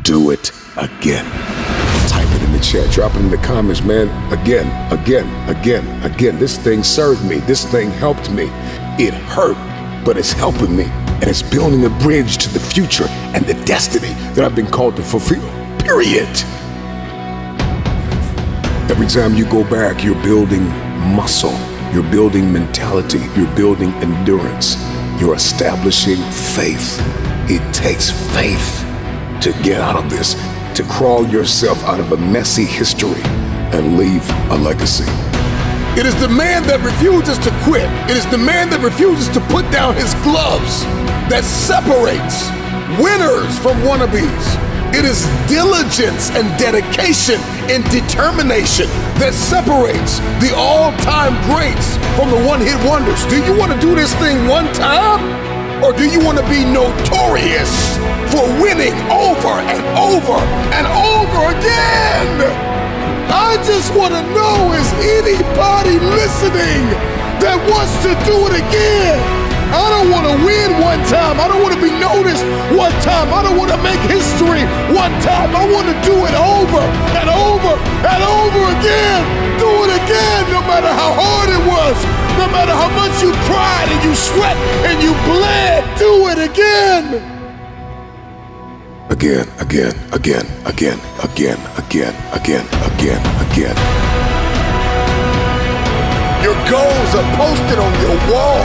Do it again. Type it in the chat, drop it in the comments, man. Again. This thing served me. This thing helped me. It hurt, but it's helping me. And it's building a bridge to the future and the destiny that I've been called to fulfill. Period. Every time you go back, you're building muscle. You're building mentality. You're building endurance. You're establishing faith. It takes faith to get out of this, to crawl yourself out of a messy history and leave a legacy. It is the man that refuses to quit. It is the man that refuses to put down his gloves that separates winners from wannabes. It is diligence and dedication and determination that separates the all-time greats from the one-hit wonders. Do you want to do this thing one time? Or do you want to be notorious for winning over and over and over again? I just want to know, is anybody listening that wants to do it again? I don't want to win one time. I don't want to be noticed one time. I don't want to make history one time. I want to do it over and over and over again. Do it again, no matter how hard it was, no matter how much you cried and you sweat and you bled. Do it again. Again. Your goals are posted on your wall.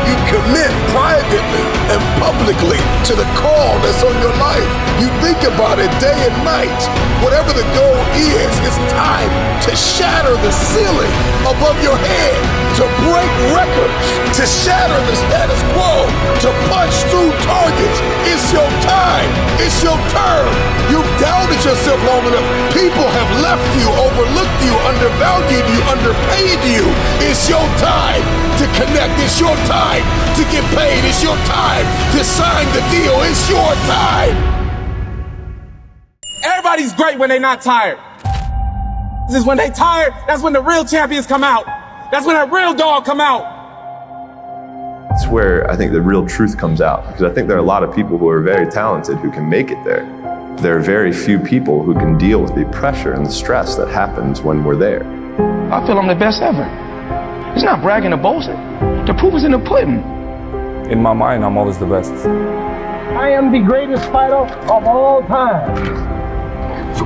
You commit privately and publicly to the call that's on your life. You think about it day and night. Whatever the goal is, it's time to shatter the ceiling above your head, to break records, to shatter the status quo, to punch through targets. It's your time. It's your turn. You've doubted yourself long enough. People have left you, overlooked you, undervalued you, underpaid you. It's your time to connect. It's your time to get paid. It's your time to sign the deal. It's your time. Everybody's great when they're not tired. This is when they tired, that's when the real champions come out. That's when that real dog come out. It's where I think the real truth comes out, because I think there are a lot of people who are very talented who can make it there. There are very few people who can deal with the pressure and the stress that happens when we're there. I feel I'm the best ever. It's not bragging or boasting. The proof is in the pudding. In my mind, I'm always the best. I am the greatest fighter of all time.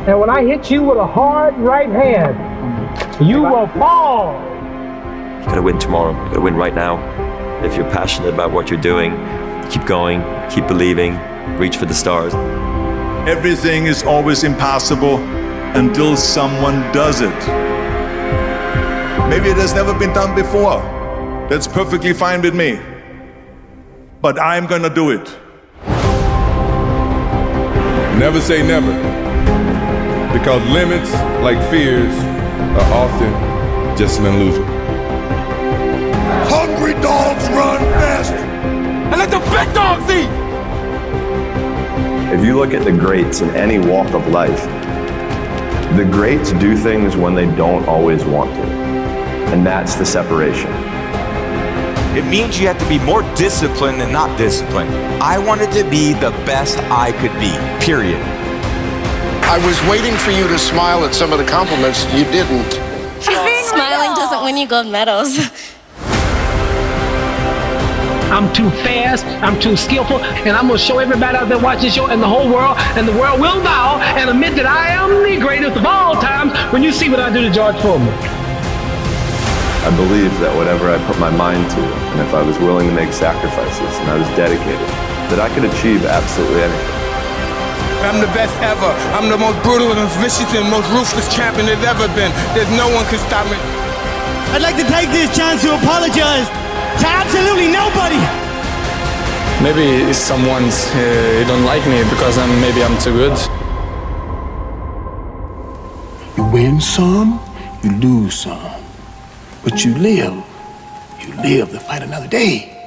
And when I hit you with a hard right hand, you will fall. You gotta win tomorrow. You gotta win right now. If you're passionate about what you're doing, keep going, keep believing, reach for the stars. Everything is always impossible until someone does it. Maybe it has never been done before. That's perfectly fine with me. But I'm gonna do it. Never say never, because limits, like fears, are often just an illusion. Hungry dogs run faster. And let the big dogs eat. If you look at the greats in any walk of life, the greats do things when they don't always want to. And that's the separation. It means you have to be more disciplined than not disciplined. I wanted to be the best I could be, period. I was waiting for you to smile at some of the compliments. You didn't. Smiling doesn't win you gold medals. I'm too fast, I'm too skillful, and I'm gonna show everybody out there watching this show and the whole world, and the world will bow and admit that I am the greatest of all times when you see what I do to George Foreman. I believe that whatever I put my mind to, and if I was willing to make sacrifices and I was dedicated, that I could achieve absolutely anything. I'm the best ever. I'm the most brutal and most vicious and most ruthless champion there's ever been. There's no one can stop me. I'd like to take this chance to apologize to absolutely nobody. Maybe someone's don't like me because maybe I'm too good. You win some, you lose some. But you live to fight another day.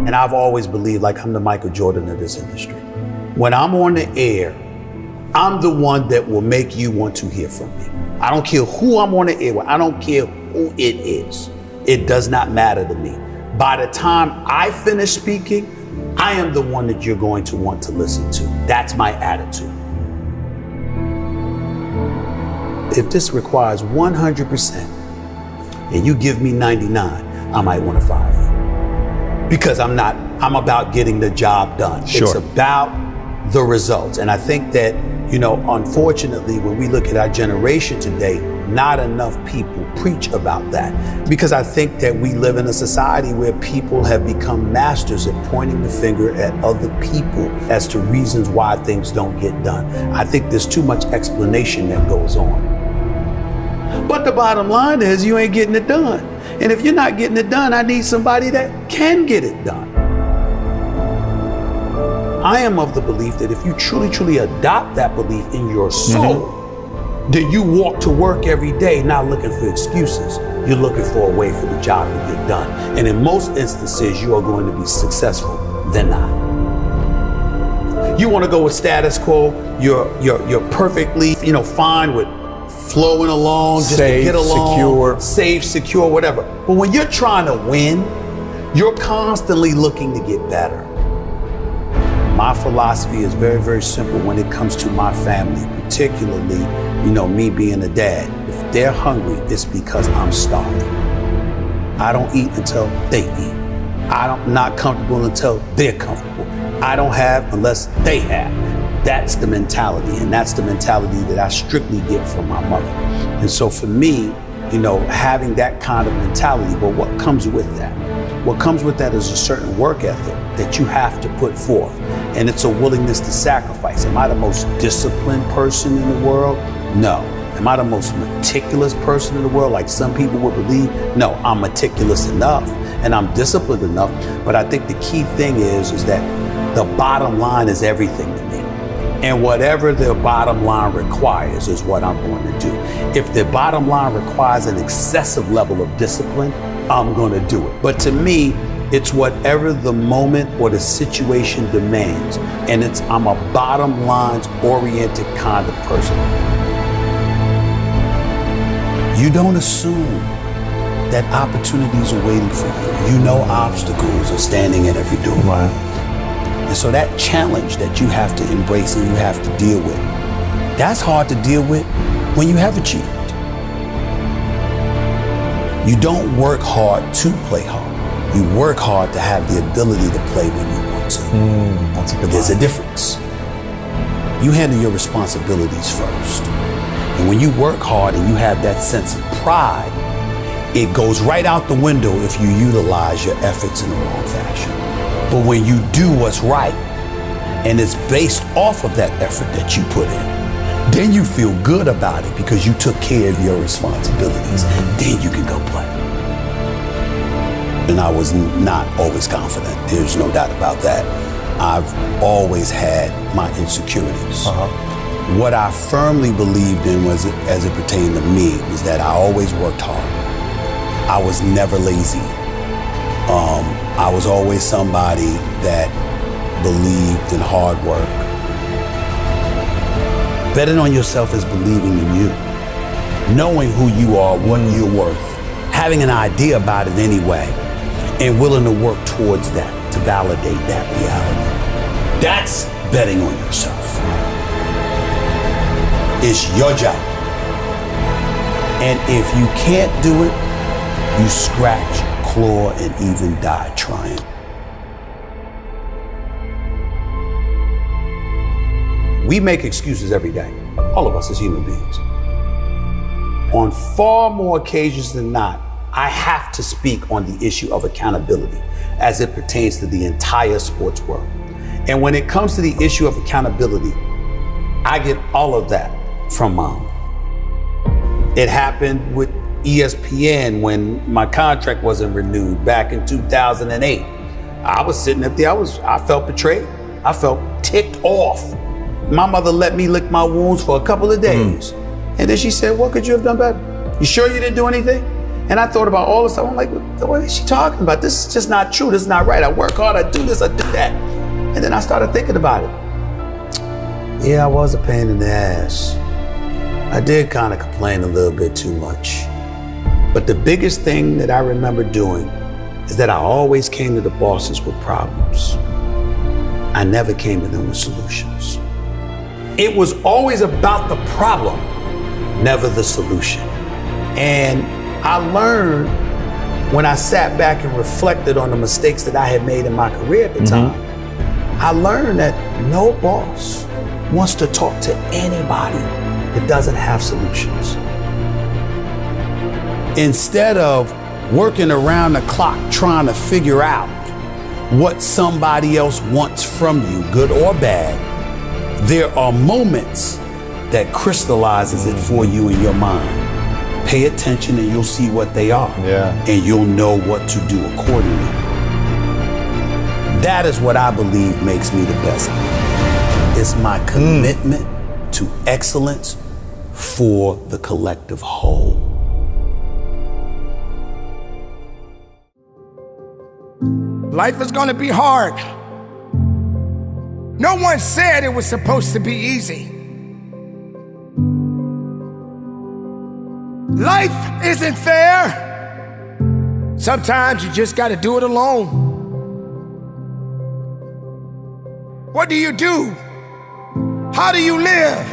And I've always believed like I'm the Michael Jordan of this industry. When I'm on the air, I'm the one that will make you want to hear from me. I don't care who I'm on the air with. I don't care who it is. It does not matter to me. by the time I finish speaking, I am the one that you're going to want to listen to. That's my attitude. If this requires 100% and you give me 99, I might want to fire you. Because I'm about getting the job done. Sure. It's about the results. And I think that, unfortunately, when we look at our generation today, not enough people preach about that. Because I think that we live in a society where people have become masters at pointing the finger at other people as to reasons why things don't get done. I think there's too much explanation that goes on. But the bottom line is you ain't getting it done. And if you're not getting it done, I need somebody that can get it done. I am of the belief that if you truly adopt that belief in your soul, then you walk to work every day not looking for excuses. You're looking for a way for the job to get done. And in most instances, you are going to be successful than not. You want to go with status quo, you're perfectly, fine with flowing along, just to get along, secure. Safe, secure, whatever. But when you're trying to win, you're constantly looking to get better. My philosophy is very, very simple when it comes to my family, particularly, me being a dad. If they're hungry, it's because I'm starving. I don't eat until they eat. I'm not comfortable until they're comfortable. I don't have unless they have. That's the mentality, and that's the mentality that I strictly get from my mother. And so for me, having that kind of mentality, but what comes with that? What comes with that is a certain work ethic that you have to put forth, and it's a willingness to sacrifice. Am I the most disciplined person in the world? No. Am I the most meticulous person in the world, like some people would believe? No, I'm meticulous enough, and I'm disciplined enough, but I think the key thing is that the bottom line is everything to me. And whatever the bottom line requires is what I'm going to do. If the bottom line requires an excessive level of discipline, I'm going to do it. But to me, it's whatever the moment or the situation demands. And I'm a bottom lines oriented kind of person. You don't assume that opportunities are waiting for you. Obstacles are standing at every door. Right. And so that challenge that you have to embrace and you have to deal with, that's hard to deal with when you have achieved. You don't work hard to play hard. You work hard to have the ability to play when you want to. That's a good There's a difference. You handle your responsibilities first. And when you work hard and you have that sense of pride, it goes right out the window if you utilize your efforts in the wrong fashion. But when you do what's right, and it's based off of that effort that you put in, then you feel good about it because you took care of your responsibilities. Then you can go play. And I was not always confident. There's no doubt about that. I've always had my insecurities. What I firmly believed in was, as it pertained to me, was that I always worked hard. I was never lazy. I was always somebody that believed in hard work. Betting on yourself is believing in you. Knowing who you are, what you're worth, having an idea about it anyway, and willing to work towards that, to validate that reality. That's betting on yourself. It's your job. And if you can't do it, you scratch, claw, and even die trying. We make excuses every day, all of us as human beings. On far more occasions than not, I have to speak on the issue of accountability as it pertains to the entire sports world. And when it comes to the issue of accountability, I get all of that from Mom. It happened with ESPN when my contract wasn't renewed back in 2008. I was sitting up there, I felt betrayed. I felt ticked off. My mother let me lick my wounds for a couple of days. And then she said, what could you have done better? You sure you didn't do anything? And I thought about all this stuff. I'm like, what is she talking about? This is just not true. This is not right. I work hard, I do this, I do that. And then I started thinking about it. Yeah, I was a pain in the ass. I did kind of complain a little bit too much. But the biggest thing that I remember doing is that I always came to the bosses with problems. I never came to them with solutions. It was always about the problem, never the solution. And I learned when I sat back and reflected on the mistakes that I had made in my career at the time, I learned that no boss wants to talk to anybody that doesn't have solutions. Instead of working around the clock trying to figure out what somebody else wants from you, good or bad, there are moments that crystallizes it for you in your mind. Pay attention and you'll see what they are. And you'll know what to do accordingly. That is what I believe makes me the best. It's my commitment to excellence for the collective whole. Life is gonna be hard. No one said it was supposed to be easy. Life isn't fair. Sometimes you just gotta do it alone. What do you do? How do you live?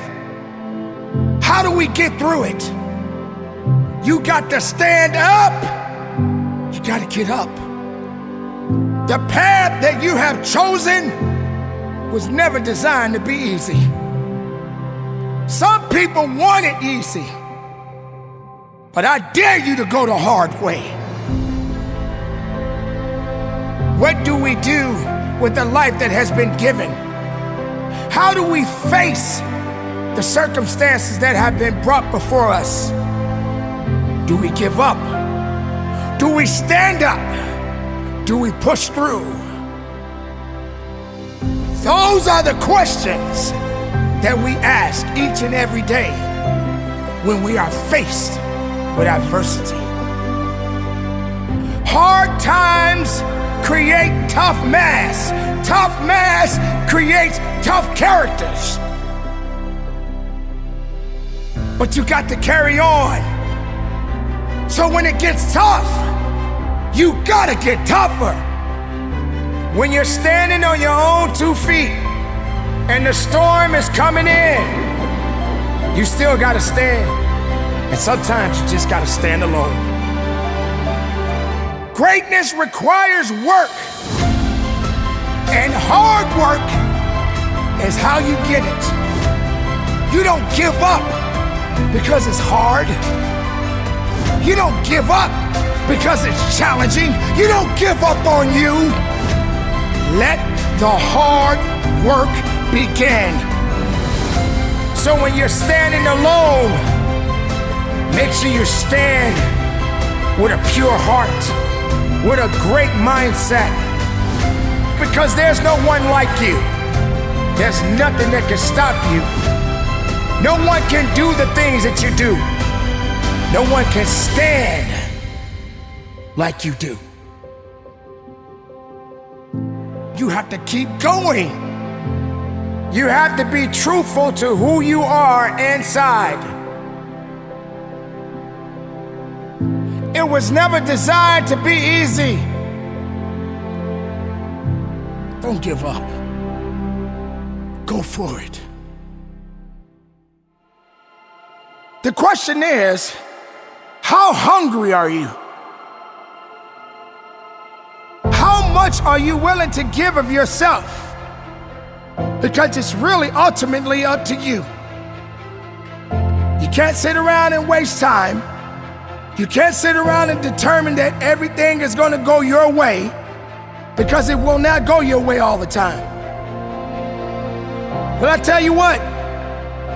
How do we get through it? You got to stand up. You gotta get up. The path that you have chosen was never designed to be easy. Some people want it easy, but I dare you to go the hard way. What do we do with the life that has been given? How do we face the circumstances that have been brought before us? Do we give up? Do we stand up? Do we push through? Those are the questions that we ask each and every day when we are faced with adversity. Hard times create tough mass. Tough mass creates tough characters. But you got to carry on. So when it gets tough, you gotta get tougher. When you're standing on your own 2 feet and the storm is coming in, you still gotta stand. And sometimes you just gotta stand alone. Greatness requires work. And hard work is how you get it. You don't give up because it's hard. You don't give up because it's challenging. You don't give up on you. Let the hard work begin. So when you're standing alone, make sure you stand with a pure heart, with a great mindset, because there's no one like you. There's nothing that can stop you. No one can do the things that you do. No one can stand like you do. You have to keep going. You have to be truthful to who you are inside. It was never designed to be easy. Don't give up. Go for it. The question is, how hungry are you? How much are you willing to give of yourself? Because it's really ultimately up to you. You can't sit around and waste time. You can't sit around and determine that everything is going to go your way, because it will not go your way all the time. But I tell you what,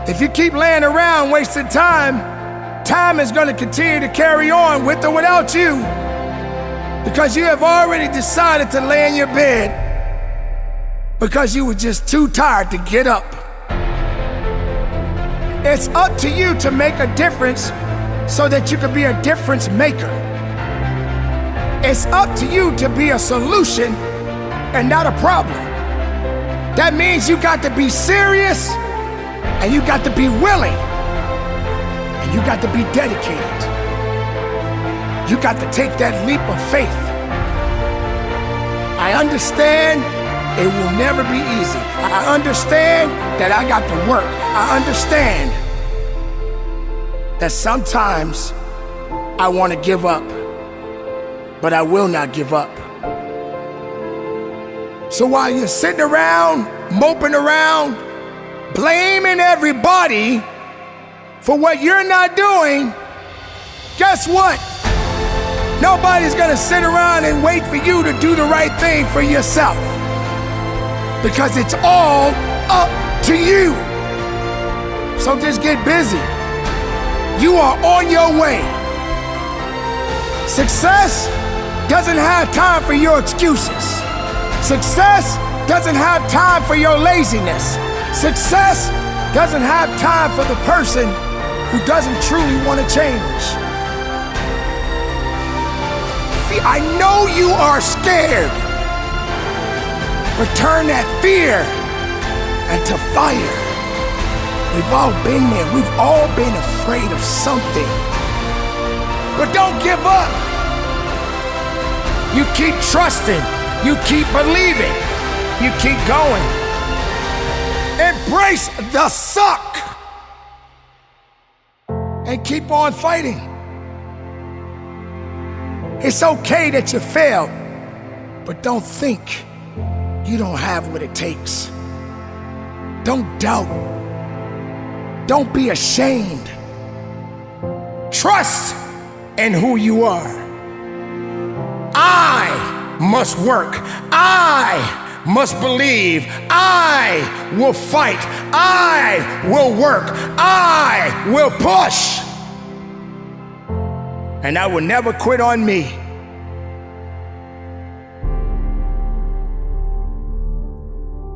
if you keep laying around wasting time, time is going to continue to carry on with or without you, because you have already decided to lay in your bed because you were just too tired to get up. It's up to you to make a difference so that you can be a difference maker. It's up to you to be a solution and not a problem. That means you got to be serious, and you got to be willing, and you got to be dedicated. You got to take that leap of faith I understand it will never be easy. I understand that I got to work. I understand that sometimes I want to give up, but I will not give up. So while you're sitting around, moping around, blaming everybody for what you're not doing, guess what? Nobody's gonna sit around and wait for you to do the right thing for yourself, because it's all up to you. So just get busy. You are on your way. Success doesn't have time for your excuses. Success doesn't have time for your laziness. Success doesn't have time for the person who doesn't truly want to change. I know you are scared, but turn that fear into fire. We've all been there. We've all been afraid of something. But don't give up. You keep trusting. You keep believing. You keep going. Embrace the suck and keep on fighting. It's okay that you failed, but don't think you don't have what it takes. Don't doubt. Don't be ashamed. Trust in who you are. I must work. I must believe. I will fight. I will work. I will push. And I will never quit on me.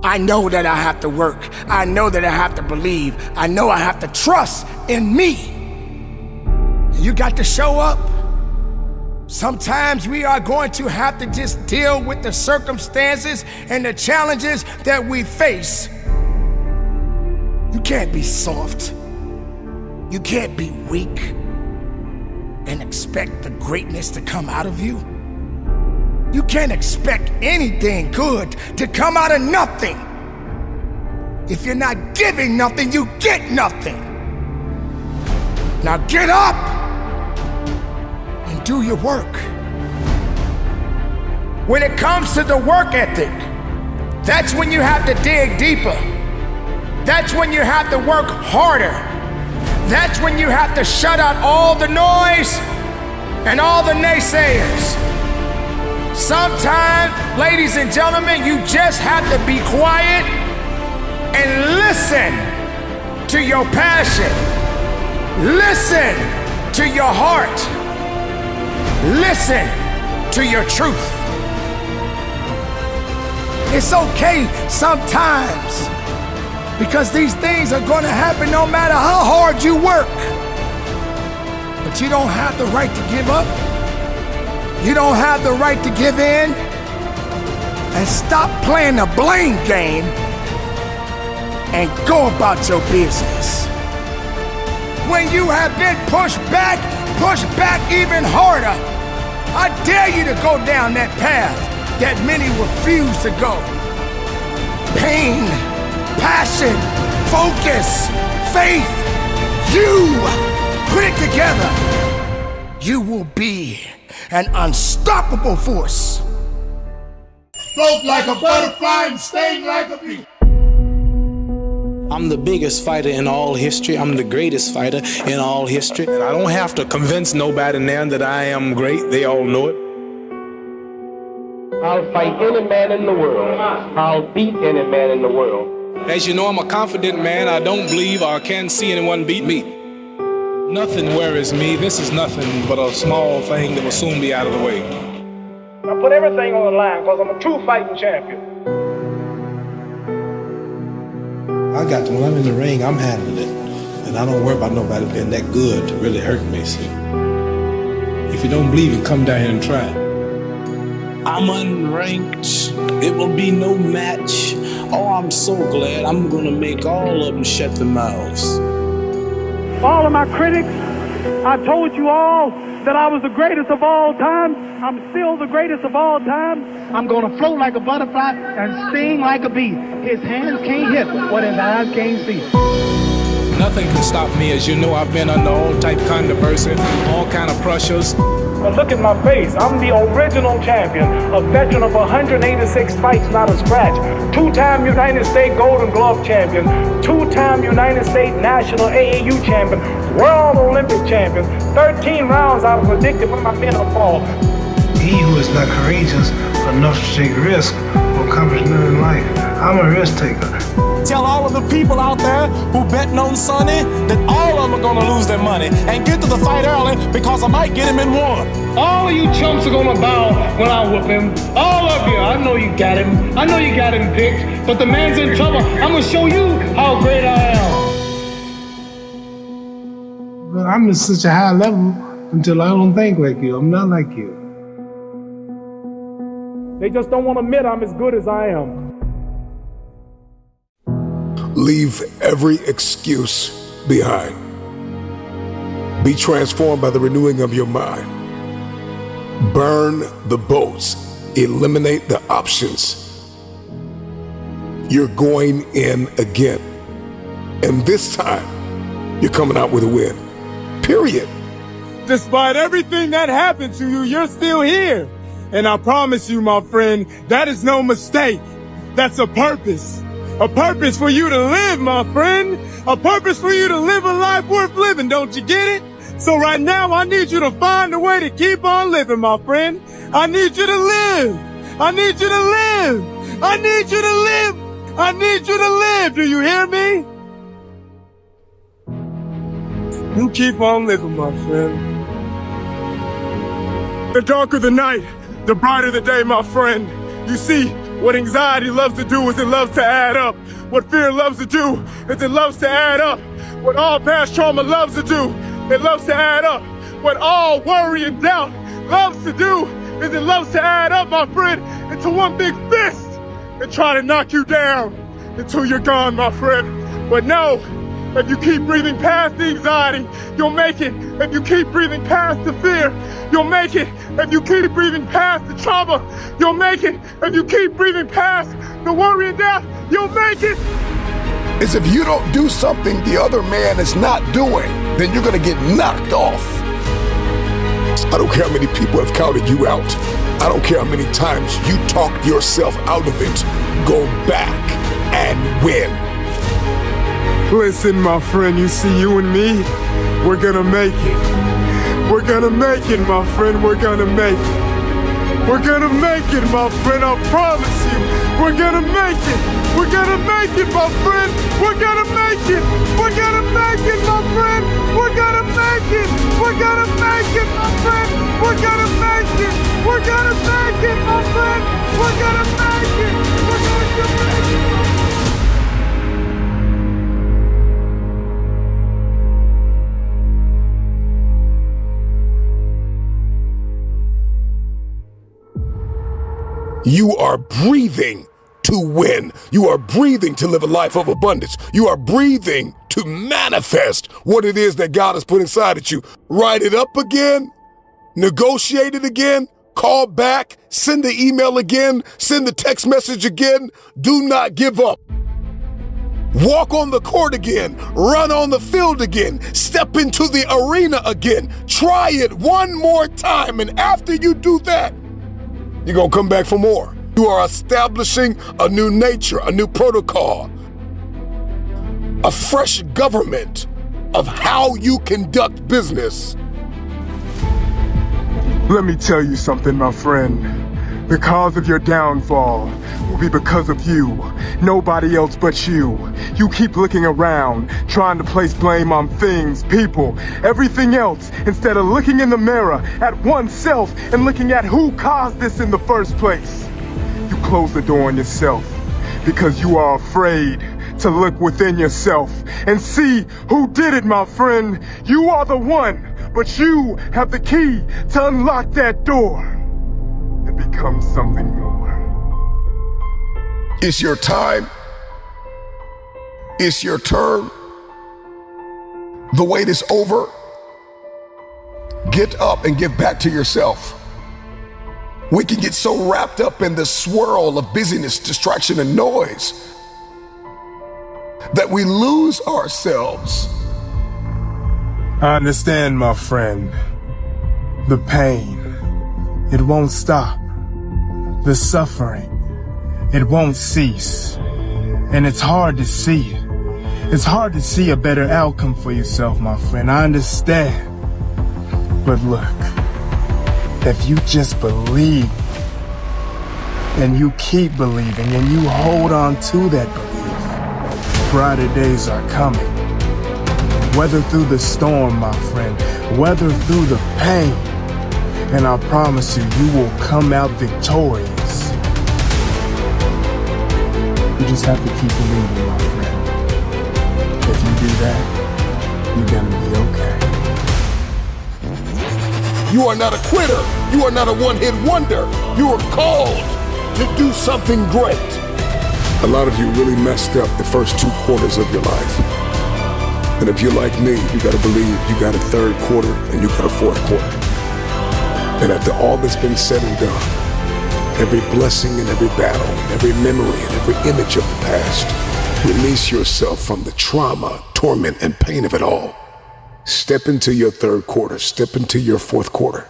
I know that I have to work. I know that I have to believe. I know I have to trust in me. You got to show up. Sometimes we are going to have to just deal with the circumstances and the challenges that we face. You can't be soft. You can't be weak and expect the greatness to come out of you. You can't expect anything good to come out of nothing. If you're not giving nothing, you get nothing. Now get up and do your work. When it comes to the work ethic, that's when you have to dig deeper. That's when you have to work harder. That's when you have to shut out all the noise and all the naysayers. Sometimes, ladies and gentlemen, you just have to be quiet and listen to your passion. Listen to your heart. Listen to your truth. It's okay sometimes, because these things are going to happen no matter how hard you work. But you don't have the right to give up. You don't have the right to give in. And stop playing the blame game and go about your business. When you have been pushed back even harder. I dare you to go down that path that many refuse to go. Pain, passion, focus, faith. You put it together. You will be an unstoppable force. Float like a butterfly and sting like a bee. I'm the biggest fighter in all history. I'm the greatest fighter in all history. And I don't have to convince nobody now that I am great. They all know it. I'll fight any man in the world. I'll beat any man in the world. As you know, I'm a confident man. I don't believe or can't see anyone beat me. Nothing worries me. This is nothing but a small thing that will soon be out of the way. I put everything on the line because I'm a true fighting champion. When I'm in the ring, I'm handling it. And I don't worry about nobody being that good to really hurt me. See? If you don't believe it, come down here and try it. I'm unranked. It will be no match. Oh, I'm so glad. I'm going to make all of them shut their mouths. All of my critics I told you all that I was the greatest of all time. I'm still the greatest of all time. I'm gonna float like a butterfly and sting like a bee. His hands can't hit what his eyes can't see. Nothing can stop me. As you know, I've been under all type controversy, all kind of pressures. But look at my face. I'm the original champion, a veteran of 186 fights, not a scratch. Two-time United States Golden Glove champion, two-time United States National AAU champion, World Olympic champion. 13 rounds I was addicted when my men are fall. He who is not courageous enough to take risk will accomplish nothing in life. I'm a risk taker. Tell all of the people out there who betting on Sonny that all of them are gonna lose their money and get to the fight early because I might get him in one. All of you chumps are gonna bow when I whoop him. All of you. I know you got him. I know you got him picked. But the man's in trouble. I'm gonna show you how great I am. But I'm at such a high level until I don't think like you. I'm not like you. They just don't want to admit I'm as good as I am. Leave every excuse behind. Be transformed by the renewing of your mind. Burn the boats. Eliminate the options. You're going in again. And this time, you're coming out with a win. Period. Despite everything that happened to you, you're still here. And I promise you, my friend, that is no mistake. That's a purpose. A purpose for you to live, my friend. A purpose for you to live a life worth living. Don't you get it? So right now, I need you to find a way to keep on living, my friend. I need you to live. I need you to live. I need you to live. I need you to live. Do you hear me? You keep on living, my friend. The darker the night, the brighter the day, my friend. You see, what anxiety loves to do is it loves to add up. What fear loves to do is it loves to add up. What all past trauma loves to do, it loves to add up. What all worry and doubt loves to do is it loves to add up, my friend, into one big fist and try to knock you down until you're gone, my friend. But no, if you keep breathing past the anxiety, you'll make it. If you keep breathing past the fear, you'll make it. If you keep breathing past the trauma, you'll make it. If you keep breathing past the worry and doubt, you'll make it. Is if you don't do something the other man is not doing, then you're gonna get knocked off. I don't care how many people have counted you out. I don't care how many times you talked yourself out of it. Go back and win. Listen, my friend, you see, you and me, we're gonna make it. We're gonna make it, my friend, we're gonna make it. We're gonna make it, my friend, I promise you. We're gonna make it. We're gonna make it, my friend. We're gonna make it. We're gonna make it, my friend. We're gonna make it. We're gonna make it, my friend. We're gonna make it. We're gonna make it, my friend. We're gonna make it. We're going to make it. You are breathing to win. You are breathing to live a life of abundance. You are breathing to manifest what it is that God has put inside of you. Write it up again, negotiate it again, call back, send the email again, send the text message again. Do not give up. Walk on the court again, run on the field again, step into the arena again. Try it one more time, and after you do that, you're gonna come back for more. You are establishing a new nature, a new protocol, a fresh government of how you conduct business. Let me tell you something, my friend. The cause of your downfall will be because of you. Nobody else but you. You keep looking around, trying to place blame on things, people, everything else, instead of looking in the mirror at oneself and looking at who caused this in the first place. You close the door on yourself because you are afraid to look within yourself and see who did it, my friend. You are the one, but you have the key to unlock that door. Become something more. It's your time. It's your turn. The wait is over. get up and give back to yourself. We can get so wrapped up in the swirl of busyness, distraction, and noise that we lose ourselves. I understand, my friend. The pain, it won't stop. The suffering, it won't cease. And it's hard to see it. It's hard to see a better outcome for yourself, my friend. I understand. But look, if you just believe, and you keep believing, and you hold on to that belief, brighter days are coming. Weather through the storm, my friend. Weather through the pain. And I promise you, you will come out victorious. You just have to keep believing, my friend. If you do that, you're gonna be okay. You are not a quitter. You are not a one-hit wonder. You are called to do something great. A lot of you really messed up the first 2 quarters of your life. And if you're like me, you gotta believe you got a 3rd quarter and you got a 4th quarter. And after all that's been said and done, every blessing and every battle, and every memory and every image of the past, release yourself from the trauma, torment, and pain of it all. Step into your 3rd quarter, step into your 4th quarter.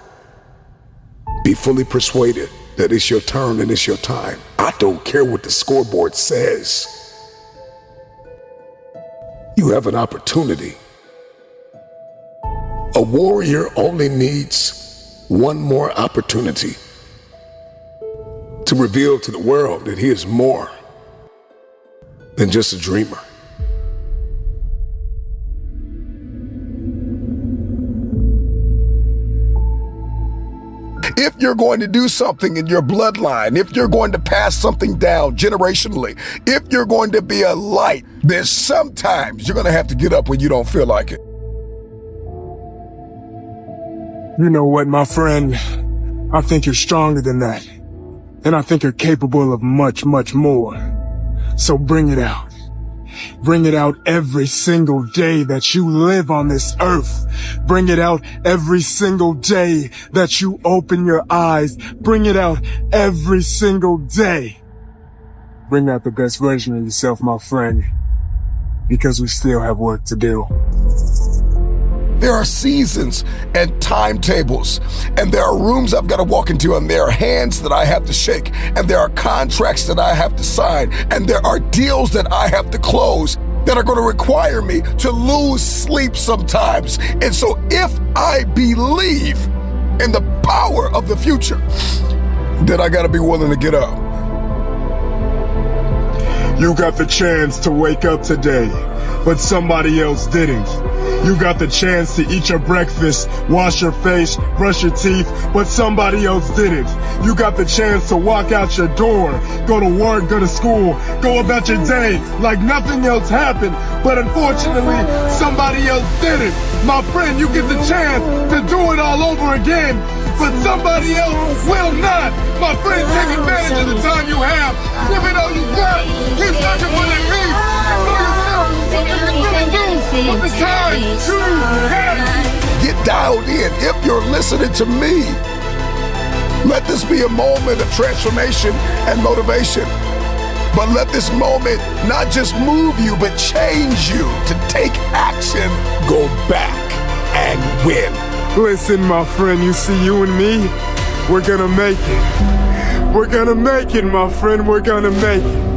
Be fully persuaded that it's your turn and it's your time. I don't care what the scoreboard says. You have an opportunity. A warrior only needs one more opportunity to reveal to the world that he is more than just a dreamer. If you're going to do something in your bloodline, if you're going to pass something down generationally, if you're going to be a light, then sometimes you're going to have to get up when you don't feel like it. You know what, my friend? I think you're stronger than that. And I think you're capable of much, much more. So bring it out. Bring it out every single day that you live on this earth. Bring it out every single day that you open your eyes. Bring it out every single day. Bring out the best version of yourself, my friend, because we still have work to do. There are seasons and timetables, and there are rooms I've got to walk into, and there are hands that I have to shake, and there are contracts that I have to sign, and there are deals that I have to close that are going to require me to lose sleep sometimes. And so if I believe in the power of the future, then I got to be willing to get up. You got the chance to wake up today, but somebody else didn't. You got the chance to eat your breakfast, wash your face, brush your teeth, but somebody else didn't. You got the chance to walk out your door, go to work, go to school, go about your day like nothing else happened, but unfortunately, somebody else didn't. My friend, you get the chance to do it all over again, but somebody else will not. My friend, take advantage of the time you have. Give it all you got. Keep searching for that peace. Get dialed in if you're listening to me. Let this be a moment of transformation and motivation. But let this moment not just move you, but change you to take action, go back, and win. Listen, my friend, you see, you and me, we're gonna make it. We're gonna make it, my friend, we're gonna make it.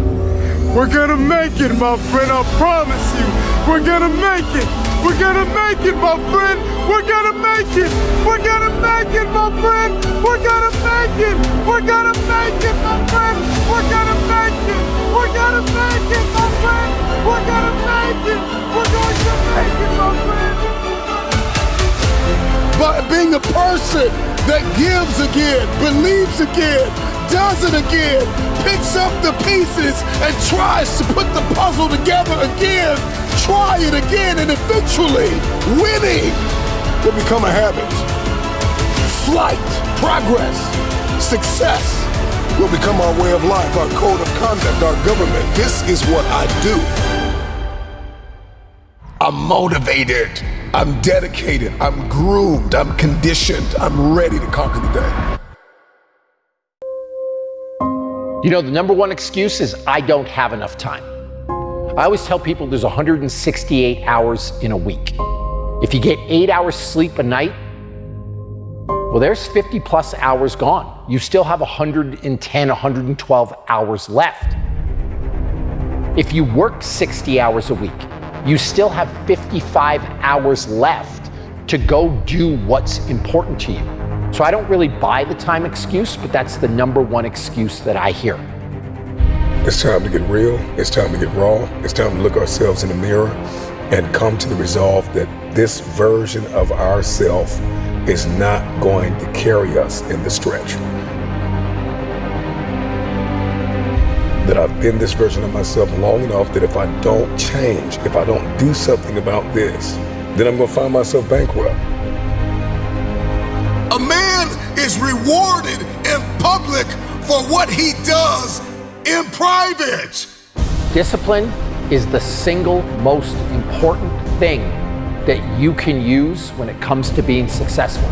We're gonna make it, my friend, I promise you. We're gonna make it. We're gonna make it, my friend. We're gonna make it. We're gonna make it, my friend. We're gonna make it. We're gonna make it, my friend. We're gonna make it. We're gonna make it, my friend. We're gonna make it. We're going to make it, my friend. By being a person that gives again, believes again, does it again, picks up the pieces and tries to put the puzzle together again, try it again, and eventually winning will become a habit. Flight, progress, success will become our way of life, our code of conduct, our government. This is what I do. I I'm motivated. I'm dedicated. I'm groomed. I'm conditioned. I'm ready to conquer the day. You know, the number one excuse is I don't have enough time. I always tell people there's 168 hours in a week. If you get 8 hours sleep a night, well, there's 50 plus hours gone. You still have 110, 112 hours left. If you work 60 hours a week, you still have 55 hours left to go do what's important to you. So I don't really buy the time excuse, but that's the number one excuse that I hear. It's time to get real. It's time to get raw. It's time to look ourselves in the mirror and come to the resolve that this version of ourselves is not going to carry us in the stretch. That I've been this version of myself long enough that if I don't change, if I don't do something about this, then I'm going to find myself bankrupt. A man is rewarded in public for what he does in private. Discipline is the single most important thing that you can use when it comes to being successful.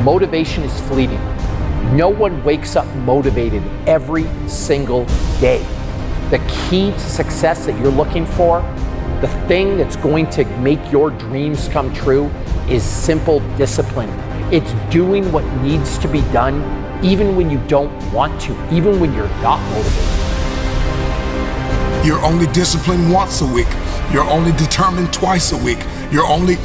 Motivation is fleeting. No one wakes up motivated every single day. The key to success that you're looking for, the thing that's going to make your dreams come true, is simple discipline. It's doing what needs to be done even when you don't want to, even when you're not motivated. You're only disciplined once a week. You're only determined twice a week. You're only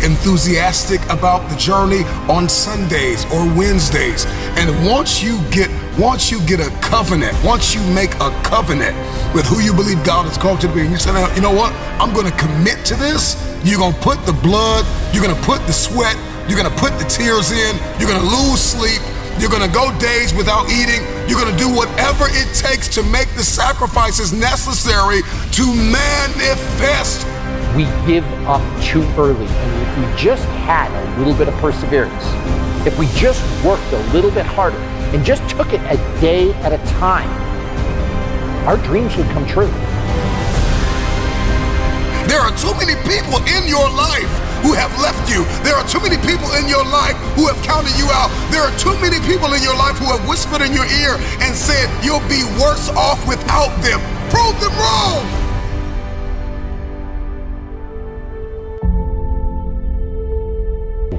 enthusiastic about the journey on Sundays or Wednesdays. And once you get a covenant, once you make a covenant with who you believe God has called you to be, and you say, you know what, I'm gonna commit to this. You're gonna put the blood, you're gonna put the sweat, you're gonna put the tears in, you're gonna lose sleep, you're gonna go days without eating, you're gonna do whatever it takes to make the sacrifices necessary to manifest. We give up too early, and if we just had a little bit of perseverance, if we just worked a little bit harder and just took it a day at a time, our dreams would come true. There are too many people in your life who have left you. There are too many people in your life who have counted you out. There are too many people in your life who have whispered in your ear and said you'll be worse off without them. Prove them wrong.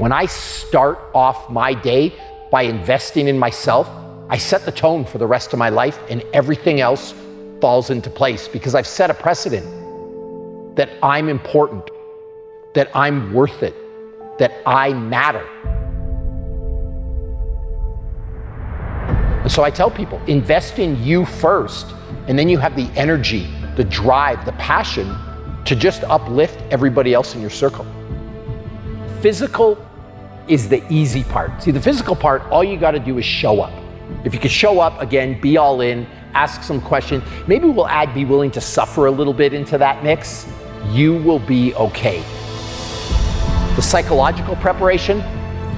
When I start off my day by investing in myself, I set the tone for the rest of my life, and everything else falls into place because I've set a precedent that I'm important, that I'm worth it, that I matter. And so I tell people, invest in you first, and then you have the energy, the drive, the passion to just uplift everybody else in your circle. Physical is the easy part. See, the physical part, all you gotta do is show up. If you could show up, again, be all in, ask some questions. Maybe we'll add be willing to suffer a little bit into that mix. You will be okay. The psychological preparation,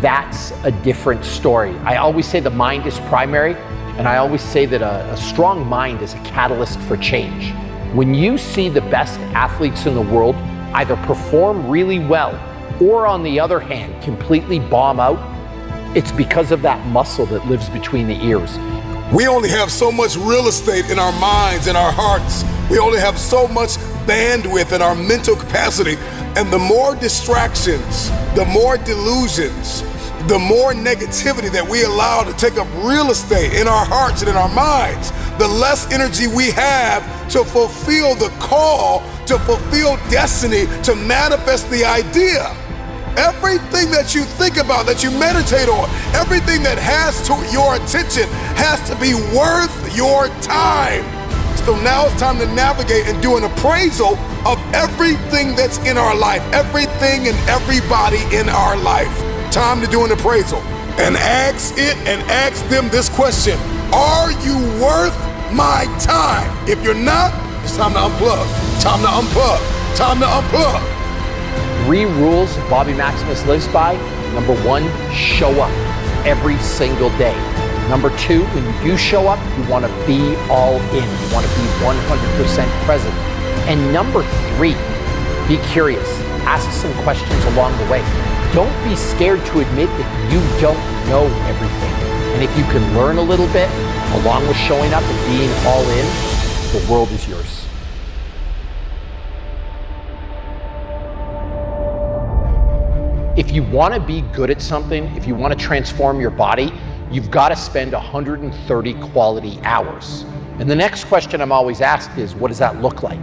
that's a different story. I always say the mind is primary, and I always say that a strong mind is a catalyst for change. When you see the best athletes in the world either perform really well or, on the other hand, completely bomb out, it's because of that muscle that lives between the ears. We only have so much real estate in our minds and our hearts. We only have so much bandwidth in our mental capacity. And the more distractions, the more delusions, the more negativity that we allow to take up real estate in our hearts and in our minds, the less energy we have to fulfill the call, to fulfill destiny, to manifest the idea. Everything that you think about, that you meditate on, everything that has to your attention has to be worth your time. So now it's time to navigate and do an appraisal of everything that's in our life, everything and everybody in our life. Time to do an appraisal and ask it and ask them this question: are you worth my time? If you're not, it's time to unplug. Time to unplug. Time to unplug. 3 rules Bobby Maximus lives by. Number 1, show up every single day. Number 2, when you do show up, you want to be all in. You want to be 100% present. And number 3, be curious. Ask some questions along the way. Don't be scared to admit that you don't know everything. And if you can learn a little bit, along with showing up and being all in, the world is yours. If you want to be good at something, if you want to transform your body, you've got to spend 130 quality hours. And the next question I'm always asked is, what does that look like?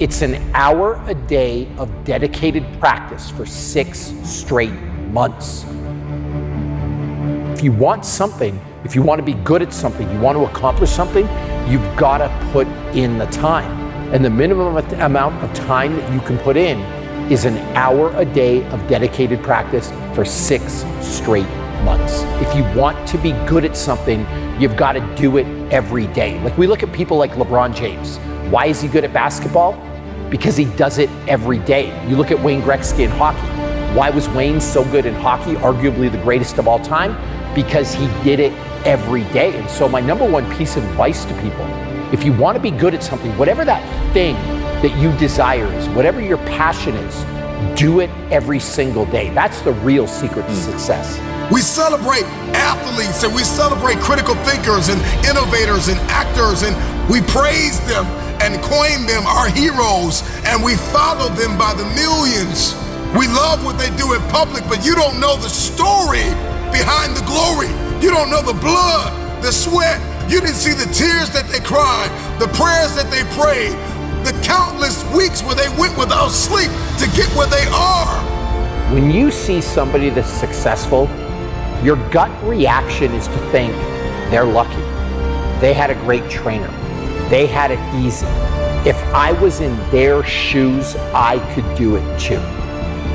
It's an hour a day of dedicated practice for 6 straight months. If you want something, if you want to be good at something, you want to accomplish something, you've got to put in the time. And the minimum amount of time that you can put in is an hour a day of dedicated practice for 6 straight months. If you want to be good at something, you've got to do it every day. Like we look at people like LeBron James. Why is he good at basketball? Because he does it every day. You look at Wayne Gretzky in hockey. Why was Wayne so good in hockey, arguably the greatest of all time? Because he did it every day. And so my number 1 piece of advice to people, if you want to be good at something, whatever that thing that you desire is, whatever your passion is, do it every single day. That's the real secret to success. We celebrate athletes and we celebrate critical thinkers and innovators and actors, and we praise them and coin them our heroes, and we follow them by the millions. We love what they do in public, but you don't know the story behind the glory. You don't know the blood, the sweat. You didn't see the tears that they cried, the prayers that they prayed, the countless weeks where they went without sleep to get where they are. When you see somebody that's successful, your gut reaction is to think they're lucky. They had a great trainer. They had it easy. If I was in their shoes, I could do it too.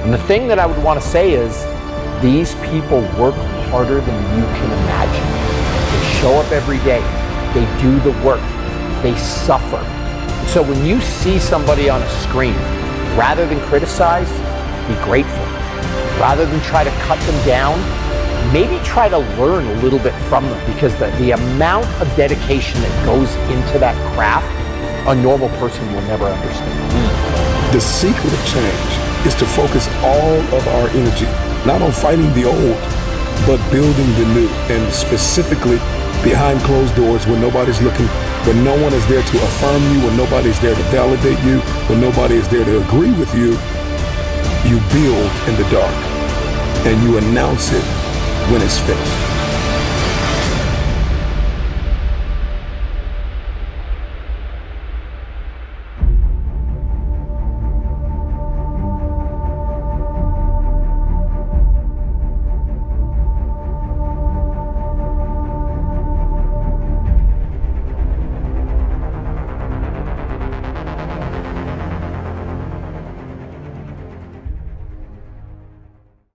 And the thing that I would want to say is, these people work harder than you can imagine. They show up every day. They do the work. They suffer. So when you see somebody on a screen, rather than criticize, be grateful. Rather than try to cut them down, maybe try to learn a little bit from them, because the amount of dedication that goes into that craft, a normal person will never understand. The secret of change is to focus all of our energy, not on fighting the old, but building the new, and specifically behind closed doors when nobody's looking, when no one is there to affirm you, when nobody's there to validate you, when nobody is there to agree with you. You build in the dark and you announce it when it's finished.